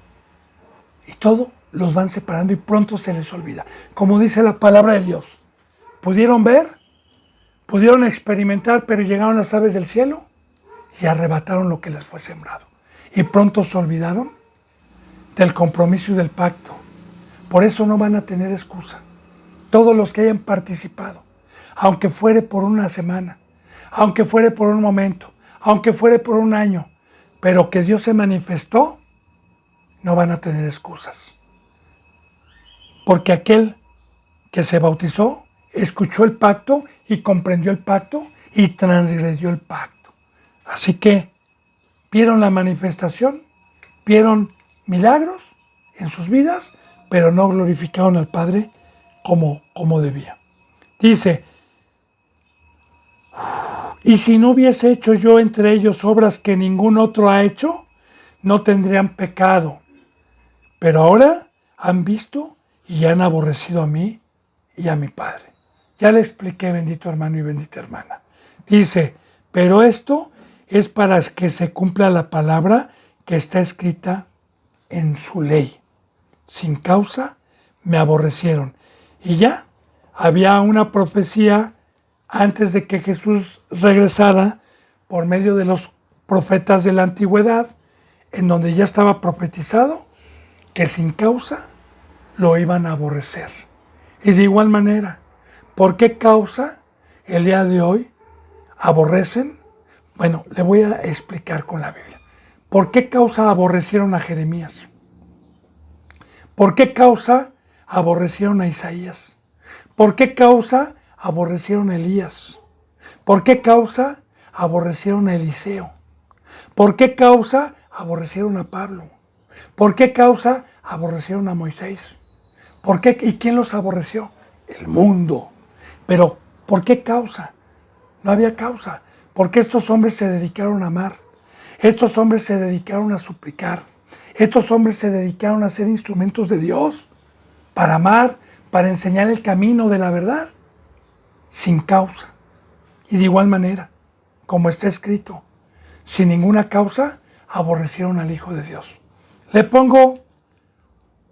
y todo, los van separando y pronto se les olvida. Como dice la palabra de Dios, pudieron ver, pudieron experimentar, pero llegaron las aves del cielo y arrebataron lo que les fue sembrado. Y pronto se olvidaron del compromiso y del pacto. Por eso no van a tener excusa. Todos los que hayan participado, aunque fuere por una semana, aunque fuere por un momento, aunque fuere por un año, pero que Dios se manifestó, no van a tener excusas. Porque aquel que se bautizó escuchó el pacto y comprendió el pacto y transgredió el pacto. Así que vieron la manifestación, vieron milagros en sus vidas, pero no glorificaron al Padre como debía. Dice, Y si no hubiese hecho yo entre ellos obras que ningún otro ha hecho, no tendrían pecado. Pero ahora han visto y han aborrecido a mí y a mi Padre. Ya le expliqué, bendito hermano y bendita hermana. Dice, pero esto es para que se cumpla la palabra que está escrita en su ley. Sin causa me aborrecieron. Y ya había una profecía antes de que Jesús regresara por medio de los profetas de la antigüedad, en donde ya estaba profetizado que sin causa lo iban a aborrecer. Y de igual manera, ¿por qué causa el día de hoy aborrecen? Bueno, le voy a explicar con la Biblia. ¿Por qué causa aborrecieron a Jeremías? ¿Por qué causa aborrecieron a Isaías? ¿Por qué causa aborrecieron a Elías? ¿Por qué causa aborrecieron a Eliseo? ¿Por qué causa aborrecieron a Pablo? ¿Por qué causa aborrecieron a Moisés? ¿Por qué? ¿Y quién los aborreció? El mundo. Pero, ¿por qué causa? No había causa. Porque estos hombres se dedicaron a amar. Estos hombres se dedicaron a suplicar. Estos hombres se dedicaron a ser instrumentos de Dios. Para amar, para enseñar el camino de la verdad. Sin causa. Y de igual manera, como está escrito, sin ninguna causa, aborrecieron al Hijo de Dios. Le pongo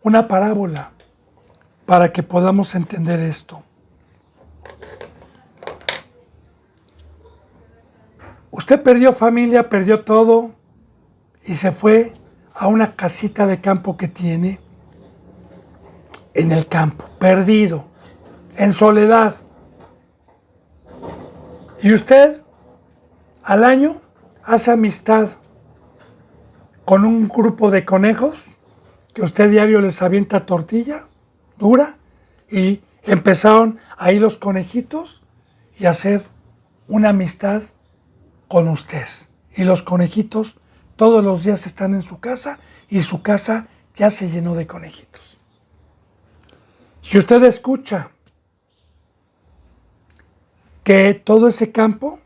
una parábola para que podamos entender esto. Usted perdió familia, perdió todo y se fue a una casita de campo que tiene en el campo, perdido, en soledad. Y usted al año hace amistad con un grupo de conejos que usted diario les avienta tortilla dura y empezaron ahí los conejitos y a hacer una amistad con usted. Y los conejitos todos los días están en su casa y su casa ya se llenó de conejitos. Si usted escucha que todo ese campo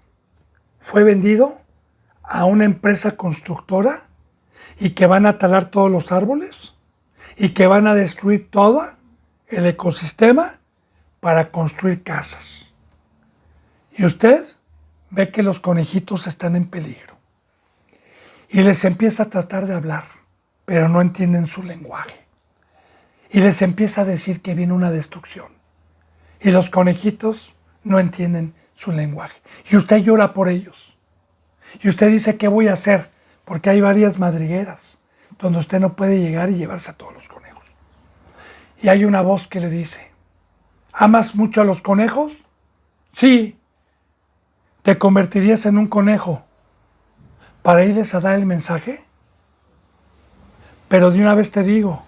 fue vendido a una empresa constructora y que van a talar todos los árboles y que van a destruir todo el ecosistema para construir casas. Y usted ve que los conejitos están en peligro y les empieza a tratar de hablar, pero no entienden su lenguaje. Y les empieza a decir que viene una destrucción. Y los conejitos no entienden su lenguaje. Y usted llora por ellos. Y usted dice, ¿qué voy a hacer? Porque hay varias madrigueras donde usted no puede llegar y llevarse a todos los conejos. Y hay una voz que le dice, ¿amas mucho a los conejos? Sí. ¿Te convertirías en un conejo para irles a dar el mensaje? Pero de una vez te digo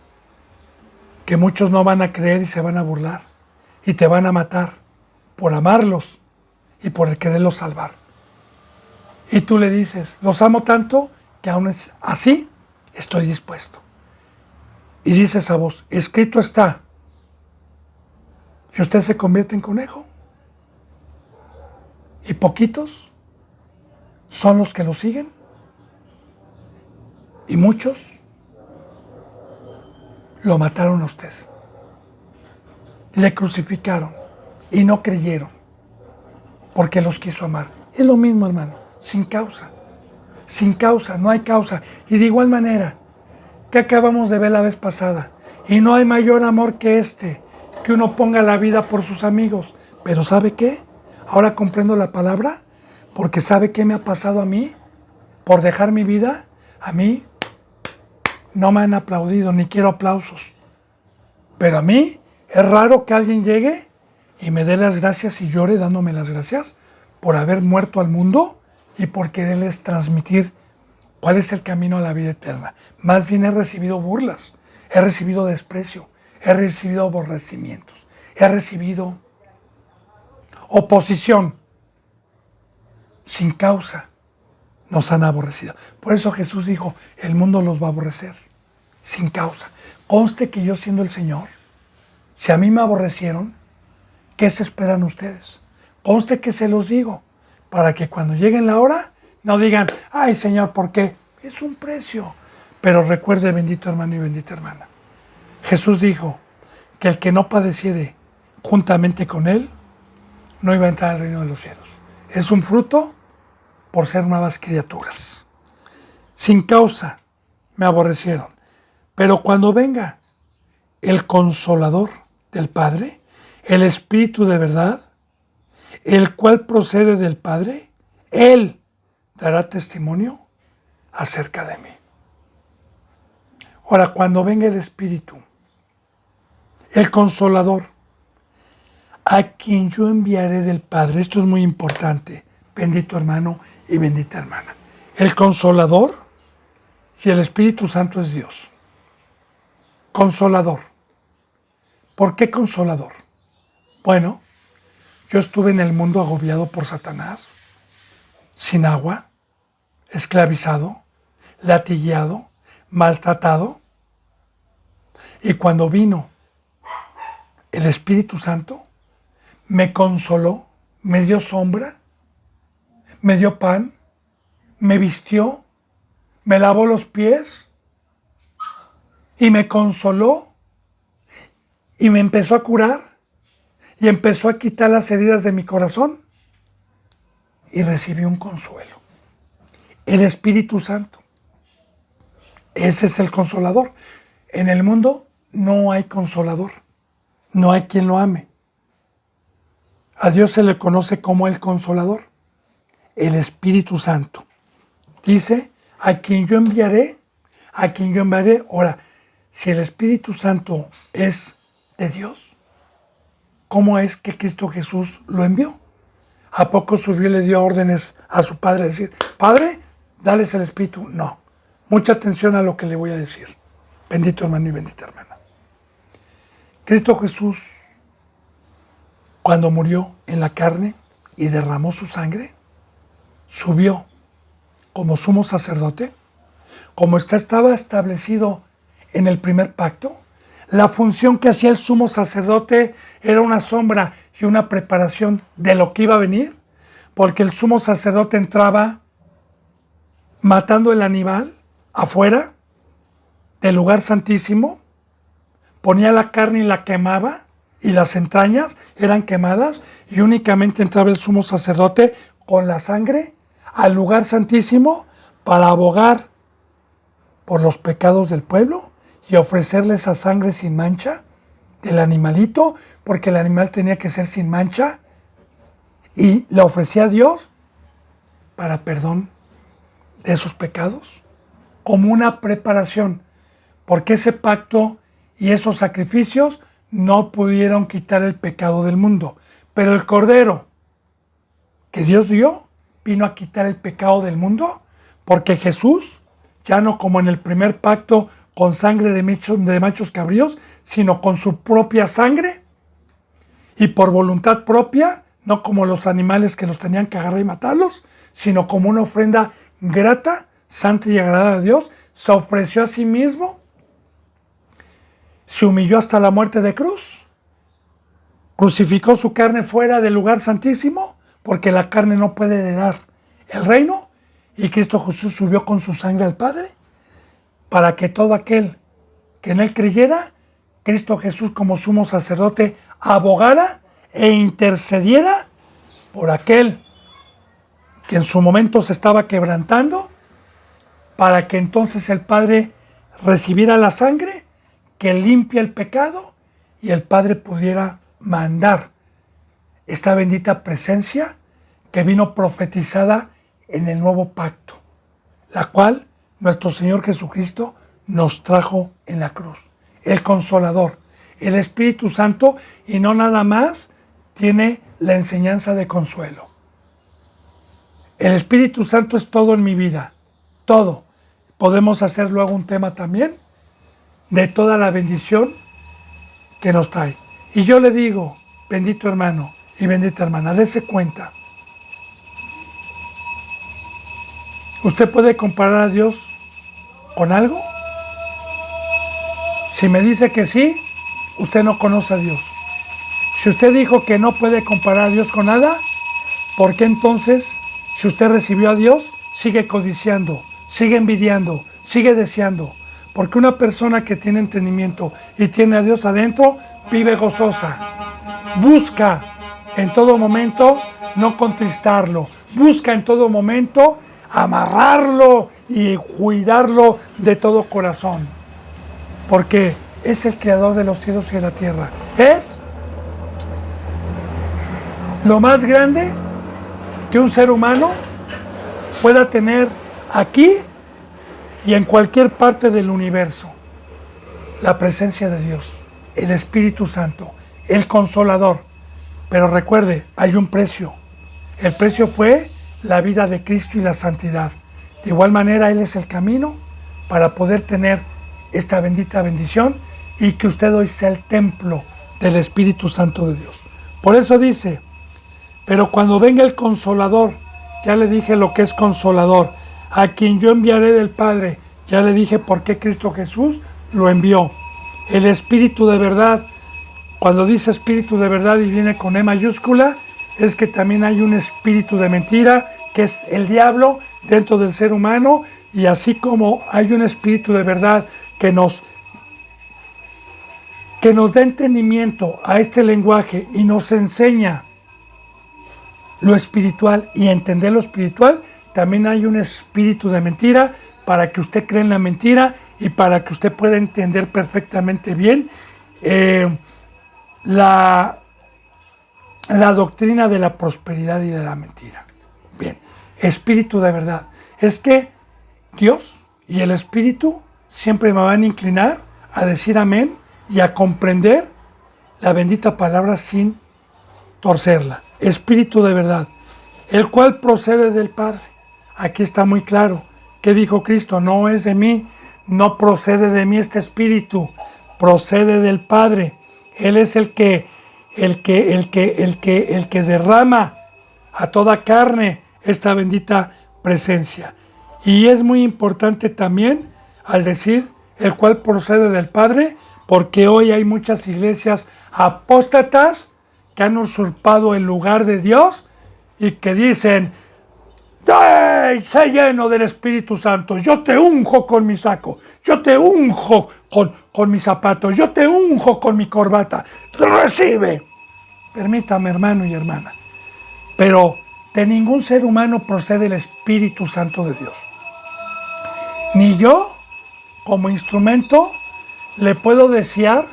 que muchos no van a creer y se van a burlar y te van a matar por amarlos y por quererlos salvar. Y tú le dices, los amo tanto que aún así estoy dispuesto. Y dice esa voz, escrito está. Y usted se convierte en conejo. Y poquitos son los que lo siguen. Y muchos lo mataron a usted. Le crucificaron y no creyeron porque los quiso amar. Es lo mismo, hermano, sin causa. Sin causa, no hay causa. Y de igual manera, que acabamos de ver la vez pasada, y no hay mayor amor que este, que uno ponga la vida por sus amigos. Pero ¿sabe qué? Ahora comprendo la palabra, porque ¿sabe qué me ha pasado a mí? Por dejar mi vida, a mí no me han aplaudido, ni quiero aplausos. Pero a mí es raro que alguien llegue y me dé las gracias y llore dándome las gracias por haber muerto al mundo y por quererles transmitir cuál es el camino a la vida eterna. Más bien he recibido burlas, he recibido desprecio, he recibido aborrecimientos, he recibido oposición sin causa. Nos han aborrecido. Por eso Jesús dijo, el mundo los va a aborrecer sin causa. Conste que yo siendo el Señor, si a mí me aborrecieron, ¿qué se esperan ustedes? Conste que se los digo, para que cuando llegue la hora no digan, ay Señor, ¿por qué? Es un precio. Pero recuerde, bendito hermano y bendita hermana, Jesús dijo que el que no padeciere juntamente con Él, no iba a entrar al reino de los cielos. Es un fruto por ser nuevas criaturas. Sin causa me aborrecieron. Pero cuando venga el Consolador del Padre, el Espíritu de verdad, el cual procede del Padre, Él dará testimonio acerca de mí. Ahora, cuando venga el Espíritu, el Consolador, a quien yo enviaré del Padre, esto es muy importante, bendito hermano y bendita hermana. El Consolador y el Espíritu Santo es Dios. Consolador. ¿Por qué Consolador? Bueno, yo estuve en el mundo agobiado por Satanás, sin agua, esclavizado, latigueado, maltratado. Y cuando vino el Espíritu Santo, me consoló, me dio sombra, me dio pan, me vistió, me lavó los pies y me consoló y me empezó a curar y empezó a quitar las heridas de mi corazón y recibí un consuelo. El Espíritu Santo. Ese es el Consolador. En el mundo no hay consolador, no hay quien lo ame. A Dios se le conoce como el Consolador, el Espíritu Santo. Dice, a quien yo enviaré. Ahora, si el Espíritu Santo es de Dios, ¿cómo es que Cristo Jesús lo envió? ¿A poco subió y le dio órdenes a su Padre a decir, Padre, dales el Espíritu? No. Mucha atención a lo que le voy a decir. Bendito hermano y bendita hermana. Cristo Jesús, cuando murió en la carne y derramó su sangre, subió como sumo sacerdote, como estaba establecido en el primer pacto. La función que hacía el sumo sacerdote era una sombra y una preparación de lo que iba a venir, porque el sumo sacerdote entraba matando el animal afuera del lugar santísimo, ponía la carne y la quemaba, y las entrañas eran quemadas, y únicamente entraba el sumo sacerdote con la sangre al lugar santísimo para abogar por los pecados del pueblo y ofrecerle esa sangre sin mancha del animalito, porque el animal tenía que ser sin mancha, y la ofrecía a Dios para perdón de esos pecados, como una preparación, porque ese pacto y esos sacrificios no pudieron quitar el pecado del mundo. Pero el Cordero que Dios dio vino a quitar el pecado del mundo, porque Jesús, ya no como en el primer pacto con sangre de machos cabríos, sino con su propia sangre y por voluntad propia, no como los animales que los tenían que agarrar y matarlos, sino como una ofrenda grata, santa y agradable a Dios, se ofreció a sí mismo, se humilló hasta la muerte de cruz, crucificó su carne fuera del lugar santísimo, porque la carne no puede heredar el reino, y Cristo Jesús subió con su sangre al Padre, para que todo aquel que en Él creyera, Cristo Jesús como sumo sacerdote abogara e intercediera por aquel que en su momento se estaba quebrantando, para que entonces el Padre recibiera la sangre que limpia el pecado y el Padre pudiera mandar esta bendita presencia que vino profetizada en el nuevo pacto, la cual nuestro Señor Jesucristo nos trajo en la cruz. El Consolador, el Espíritu Santo, y no nada más tiene la enseñanza de consuelo. El Espíritu Santo es todo en mi vida, todo. Podemos hacer luego un tema también de toda la bendición que nos trae. Y yo le digo, bendito hermano y bendita hermana, dése cuenta. ¿Usted puede comparar a Dios con algo? Si me dice que sí, usted no conoce a Dios. Si usted dijo que no puede comparar a Dios con nada, ¿por qué entonces Si usted recibió a Dios, sigue codiciando, sigue envidiando, sigue deseando. Porque una persona que tiene entendimiento y tiene a Dios adentro, vive gozosa. Busca en todo momento no contristarlo. Busca en todo momento amarrarlo y cuidarlo de todo corazón. Porque es el creador de los cielos y de la tierra. Es lo más grande que un ser humano pueda tener aquí y en cualquier parte del universo. La presencia de Dios, el Espíritu Santo, el Consolador. Pero recuerde, hay un precio. El precio fue la vida de Cristo y la santidad. De igual manera, Él es el camino para poder tener esta bendita bendición y que usted hoy sea el templo del Espíritu Santo de Dios. Por eso dice, pero cuando venga el Consolador, ya le dije lo que es Consolador, a quien yo enviaré del Padre, ya le dije por qué Cristo Jesús lo envió. El Espíritu de verdad, cuando dice Espíritu de verdad y viene con E mayúscula, es que también hay un espíritu de mentira, que es el diablo dentro del ser humano, y así como hay un espíritu de verdad que nos da entendimiento a este lenguaje y nos enseña lo espiritual y entender lo espiritual, también hay un espíritu de mentira para que usted cree en la mentira y para que usted pueda entender perfectamente bien la doctrina de la prosperidad y de la mentira. Bien, espíritu de verdad. Es que Dios y el Espíritu siempre me van a inclinar a decir amén y a comprender la bendita palabra sin torcerla. Espíritu de verdad, el cual procede del Padre. Aquí está muy claro. ¿Qué dijo Cristo? No es de mí, no procede de mí este espíritu, procede del Padre. Él es el que derrama a toda carne esta bendita presencia. Y es muy importante también al decir el cual procede del Padre, porque hoy hay muchas iglesias apóstatas que han usurpado el lugar de Dios y que dicen, ¡ay, sé lleno del Espíritu Santo! Yo te unjo con mi saco, yo te unjo con mis zapatos, yo te unjo con mi corbata. ¡Recibe! Permítame, hermano y hermana, pero de ningún ser humano procede el Espíritu Santo de Dios. Ni yo, como instrumento, le puedo desear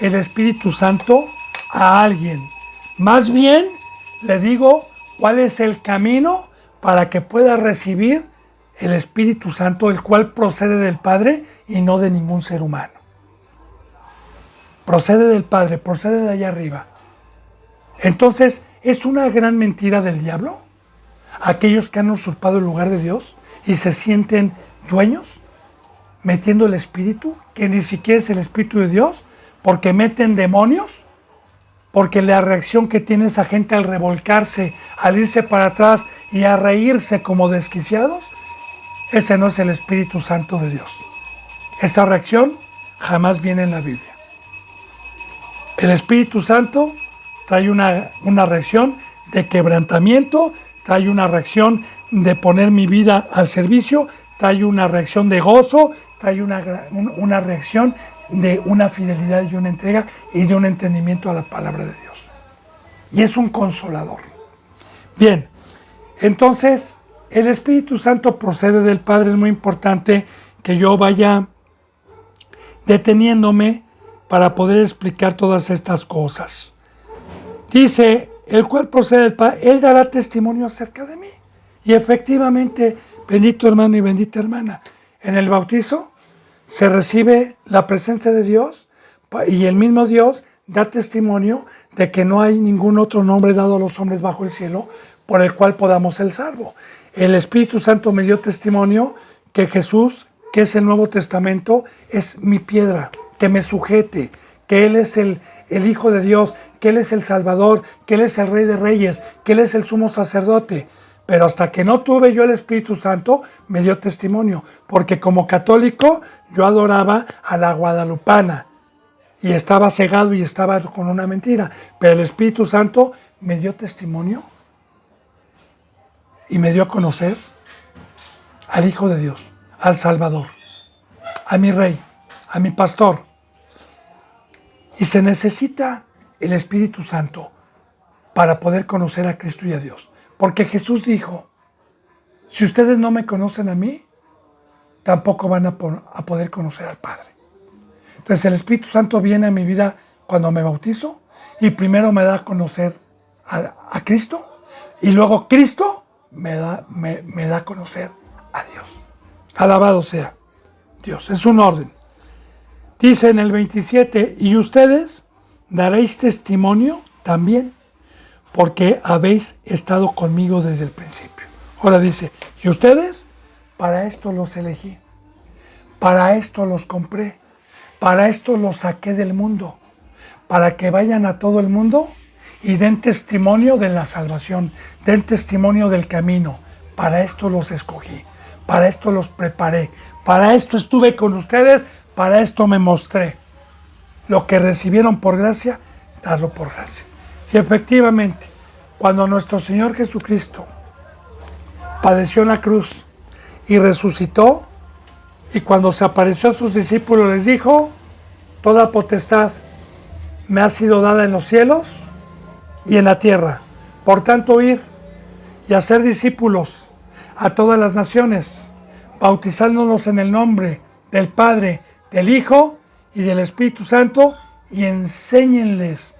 el Espíritu Santo a alguien. Más bien, le digo cuál es el camino para que pueda recibir el Espíritu Santo, el cual procede del Padre y no de ningún ser humano. Procede del Padre, procede de allá arriba. Entonces, ¿es una gran mentira del diablo? Aquellos que han usurpado el lugar de Dios y se sienten dueños, metiendo el Espíritu, que ni siquiera es el Espíritu de Dios, porque meten demonios, porque la reacción que tiene esa gente al revolcarse, al irse para atrás y a reírse como desquiciados, ese no es el Espíritu Santo de Dios. Esa reacción jamás viene en la Biblia. El Espíritu Santo trae una reacción de quebrantamiento, trae una reacción de poner mi vida al servicio, trae una reacción de gozo, trae una reacción de una fidelidad y una entrega y de un entendimiento a la palabra de Dios. Y es un consolador. Bien, entonces el Espíritu Santo procede del Padre. Es muy importante que yo vaya deteniéndome para poder explicar todas estas cosas. Dice, el cual procede del Padre, Él dará testimonio acerca de mí. Y efectivamente, bendito hermano y bendita hermana, en el bautizo se recibe la presencia de Dios y el mismo Dios da testimonio de que no hay ningún otro nombre dado a los hombres bajo el cielo por el cual podamos ser salvos. El Espíritu Santo me dio testimonio que Jesús, que es el Nuevo Testamento, es mi piedra, que me sujete, que Él es el Hijo de Dios, que Él es el Salvador, que Él es el Rey de Reyes, que Él es el Sumo Sacerdote. Pero hasta que no tuve yo el Espíritu Santo, me dio testimonio, porque como católico yo adoraba a la guadalupana y estaba cegado y estaba con una mentira, pero el Espíritu Santo me dio testimonio y me dio a conocer al Hijo de Dios, al Salvador, a mi Rey, a mi Pastor. Y se necesita el Espíritu Santo para poder conocer a Cristo y a Dios. Porque Jesús dijo, si ustedes no me conocen a mí, tampoco van a poder conocer al Padre. Entonces el Espíritu Santo viene a mi vida cuando me bautizo y primero me da a conocer a Cristo y luego Cristo me da a conocer a Dios. Alabado sea Dios, es un orden. Dice en el 27, y ustedes daréis testimonio también, porque habéis estado conmigo desde el principio. Ahora dice, y ustedes, para esto los elegí, para esto los compré, para esto los saqué del mundo, para que vayan a todo el mundo y den testimonio de la salvación, den testimonio del camino. Para esto los escogí, para esto los preparé, para esto estuve con ustedes, para esto me mostré. Lo que recibieron por gracia, dadlo por gracia. Y efectivamente, cuando nuestro Señor Jesucristo padeció en la cruz y resucitó, y cuando se apareció a sus discípulos les dijo, toda potestad me ha sido dada en los cielos y en la tierra. Por tanto, ir y hacer discípulos a todas las naciones, bautizándonos en el nombre del Padre, del Hijo y del Espíritu Santo, y enséñenles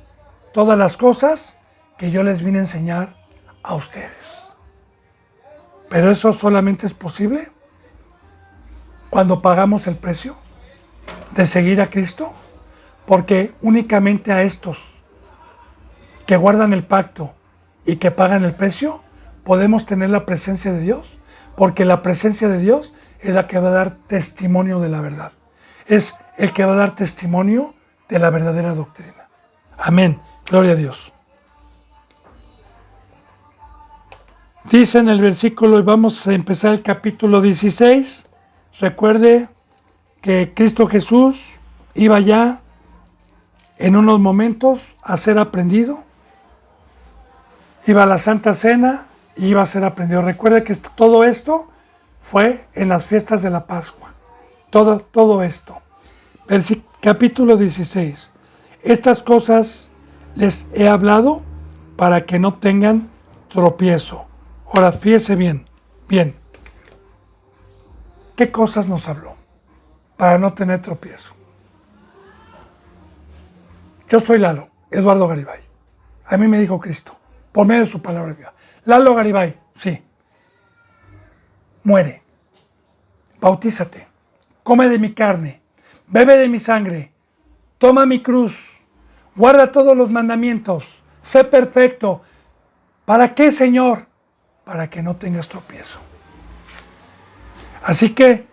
todas las cosas que yo les vine a enseñar a ustedes. Pero eso solamente es posible cuando pagamos el precio de seguir a Cristo, porque únicamente a estos que guardan el pacto y que pagan el precio, podemos tener la presencia de Dios, porque la presencia de Dios es la que va a dar testimonio de la verdad. Es el que va a dar testimonio de la verdadera doctrina. Amén. Gloria a Dios. Dice en el versículo, y vamos a empezar el capítulo 16, recuerde que Cristo Jesús iba ya en unos momentos a ser aprendido, iba a la Santa Cena y iba a ser aprendido. Recuerde que todo esto fue en las fiestas de la Pascua, todo esto. Capítulo 16, estas cosas les he hablado para que no tengan tropiezo. Ahora, fíjese bien. ¿Qué cosas nos habló para no tener tropiezo? Yo soy Lalo, Eduardo Garibay. A mí me dijo Cristo, por medio de su palabra viva. Lalo Garibay, sí. Muere. Bautízate. Come de mi carne. Bebe de mi sangre. Toma mi cruz. Guarda todos los mandamientos. Sé perfecto. ¿Para qué, Señor? Para que no tengas tropiezo. Así que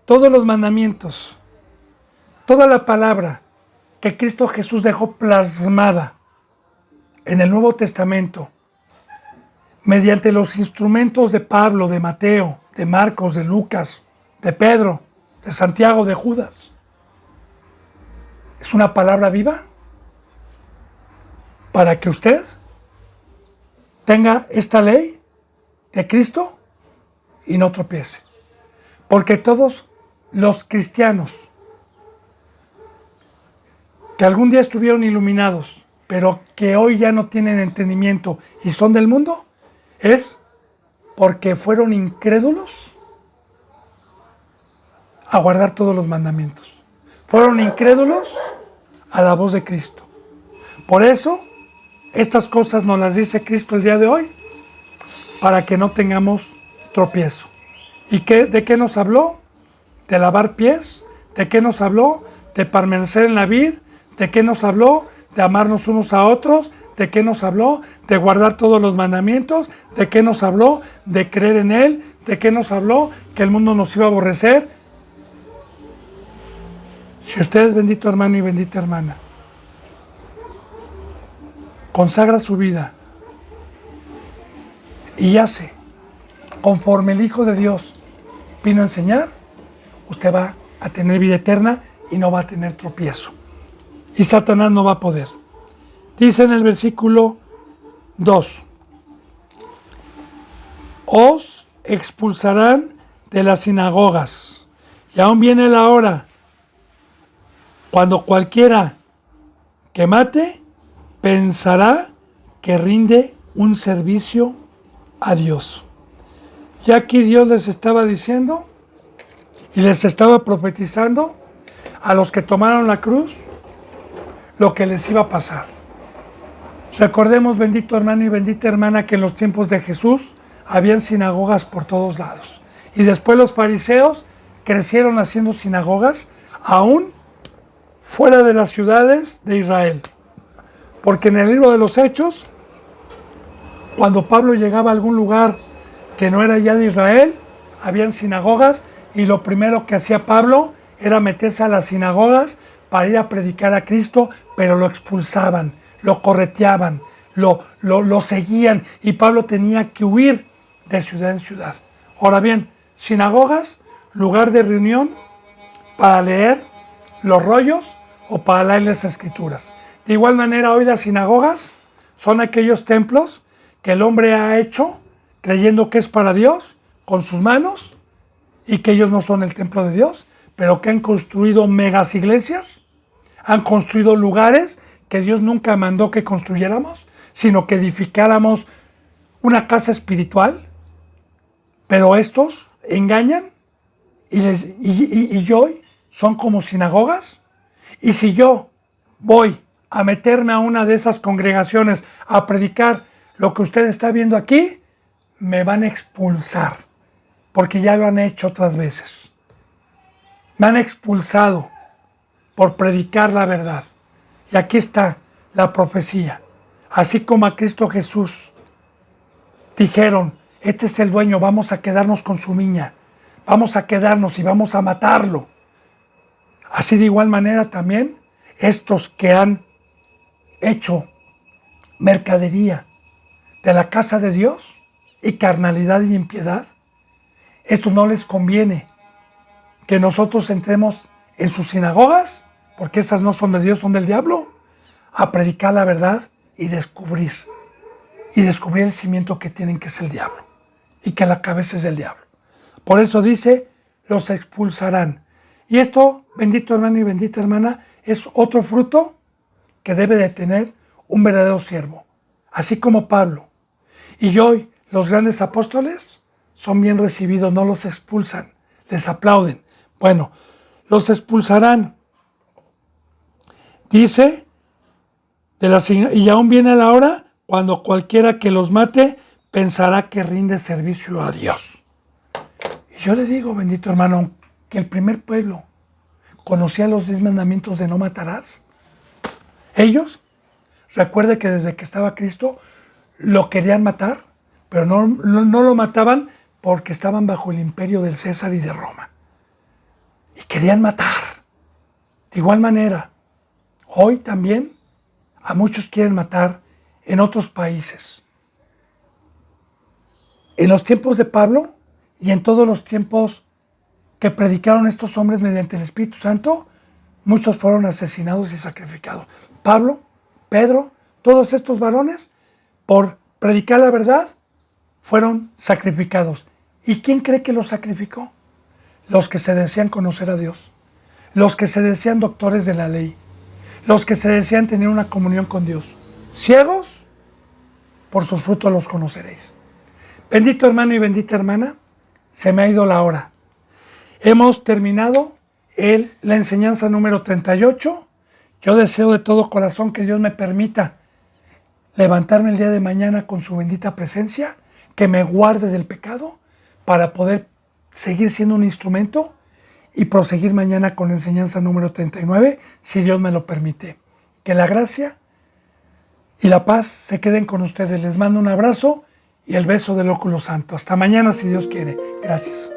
todos los mandamientos, toda la palabra que Cristo Jesús dejó plasmada en el Nuevo Testamento, mediante los instrumentos de Pablo, de Mateo, de Marcos, de Lucas, de Pedro, de Santiago, de Judas, es una palabra viva para que usted tenga esta ley de Cristo y no tropiece. Porque todos los cristianos que algún día estuvieron iluminados, pero que hoy ya no tienen entendimiento y son del mundo, es porque fueron incrédulos a guardar todos los mandamientos. Fueron incrédulos a la voz de Cristo. Por eso, estas cosas nos las dice Cristo el día de hoy, para que no tengamos tropiezo. ¿Y de qué nos habló? De lavar pies. ¿De qué nos habló? De permanecer en la vid. ¿De qué nos habló? De amarnos unos a otros. ¿De qué nos habló? De guardar todos los mandamientos. ¿De qué nos habló? De creer en Él. ¿De qué nos habló? Que el mundo nos iba a aborrecer. Si usted es bendito hermano y bendita hermana, consagra su vida y hace conforme el Hijo de Dios vino a enseñar, usted va a tener vida eterna y no va a tener tropiezo. Y Satanás no va a poder. Dice en el versículo 2, os expulsarán de las sinagogas. Y aún viene la hora cuando cualquiera que mate pensará que rinde un servicio a Dios. Ya aquí Dios les estaba diciendo y les estaba profetizando a los que tomaron la cruz lo que les iba a pasar. Recordemos, bendito hermano y bendita hermana, que en los tiempos de Jesús habían sinagogas por todos lados. Y después los fariseos crecieron haciendo sinagogas aún fuera de las ciudades de Israel. Porque en el libro de los Hechos, cuando Pablo llegaba a algún lugar que no era ya de Israel, habían sinagogas, y lo primero que hacía Pablo era meterse a las sinagogas para ir a predicar a Cristo, pero lo expulsaban, lo correteaban, lo seguían, y Pablo tenía que huir de ciudad en ciudad. Ahora bien, sinagogas, lugar de reunión para leer los rollos o para leer las escrituras. De igual manera, hoy las sinagogas son aquellos templos que el hombre ha hecho creyendo que es para Dios con sus manos, y que ellos no son el templo de Dios, pero que han construido megas iglesias, han construido lugares que Dios nunca mandó que construyéramos, sino que edificáramos una casa espiritual. Pero estos engañan y hoy son como sinagogas. Y si yo voy a meterme a una de esas congregaciones a predicar lo que usted está viendo aquí, me van a expulsar, porque ya lo han hecho otras veces. Me han expulsado por predicar la verdad. Y aquí está la profecía. Así como a Cristo Jesús dijeron, este es el dueño, vamos a quedarnos con su viña, vamos a quedarnos y vamos a matarlo. Así de igual manera también, estos que han hecho mercadería de la casa de Dios y carnalidad y impiedad, esto no les conviene que nosotros entremos en sus sinagogas, porque esas no son de Dios, son del diablo, a predicar la verdad y descubrir el cimiento que tienen, que es el diablo, y que la cabeza es del diablo. Por eso dice, los expulsarán. Y esto, bendito hermano y bendita hermana, es otro fruto que debe de tener un verdadero siervo, así como Pablo. Y hoy los grandes apóstoles son bien recibidos, no los expulsan, les aplauden. Bueno, los expulsarán. Dice, y aún viene la hora cuando cualquiera que los mate pensará que rinde servicio a Dios. Y yo le digo, bendito hermano, que el primer pueblo conocía los 10 mandamientos de no matarás. Ellos, recuerde que desde que estaba Cristo, lo querían matar, pero no lo mataban porque estaban bajo el imperio del César y de Roma. Y querían matar. De igual manera, hoy también a muchos quieren matar en otros países. En los tiempos de Pablo y en todos los tiempos que predicaron estos hombres mediante el Espíritu Santo, muchos fueron asesinados y sacrificados. Pablo, Pedro, todos estos varones, por predicar la verdad, fueron sacrificados. ¿Y quién cree que los sacrificó? Los que se decían conocer a Dios, los que se decían doctores de la ley, los que se decían tener una comunión con Dios. Ciegos, por sus frutos los conoceréis. Bendito hermano y bendita hermana, se me ha ido la hora. Hemos terminado la enseñanza número 38. Yo deseo de todo corazón que Dios me permita levantarme el día de mañana con su bendita presencia, que me guarde del pecado para poder seguir siendo un instrumento y proseguir mañana con la enseñanza número 39, si Dios me lo permite. Que la gracia y la paz se queden con ustedes. Les mando un abrazo y el beso del óculo santo. Hasta mañana, si Dios quiere. Gracias.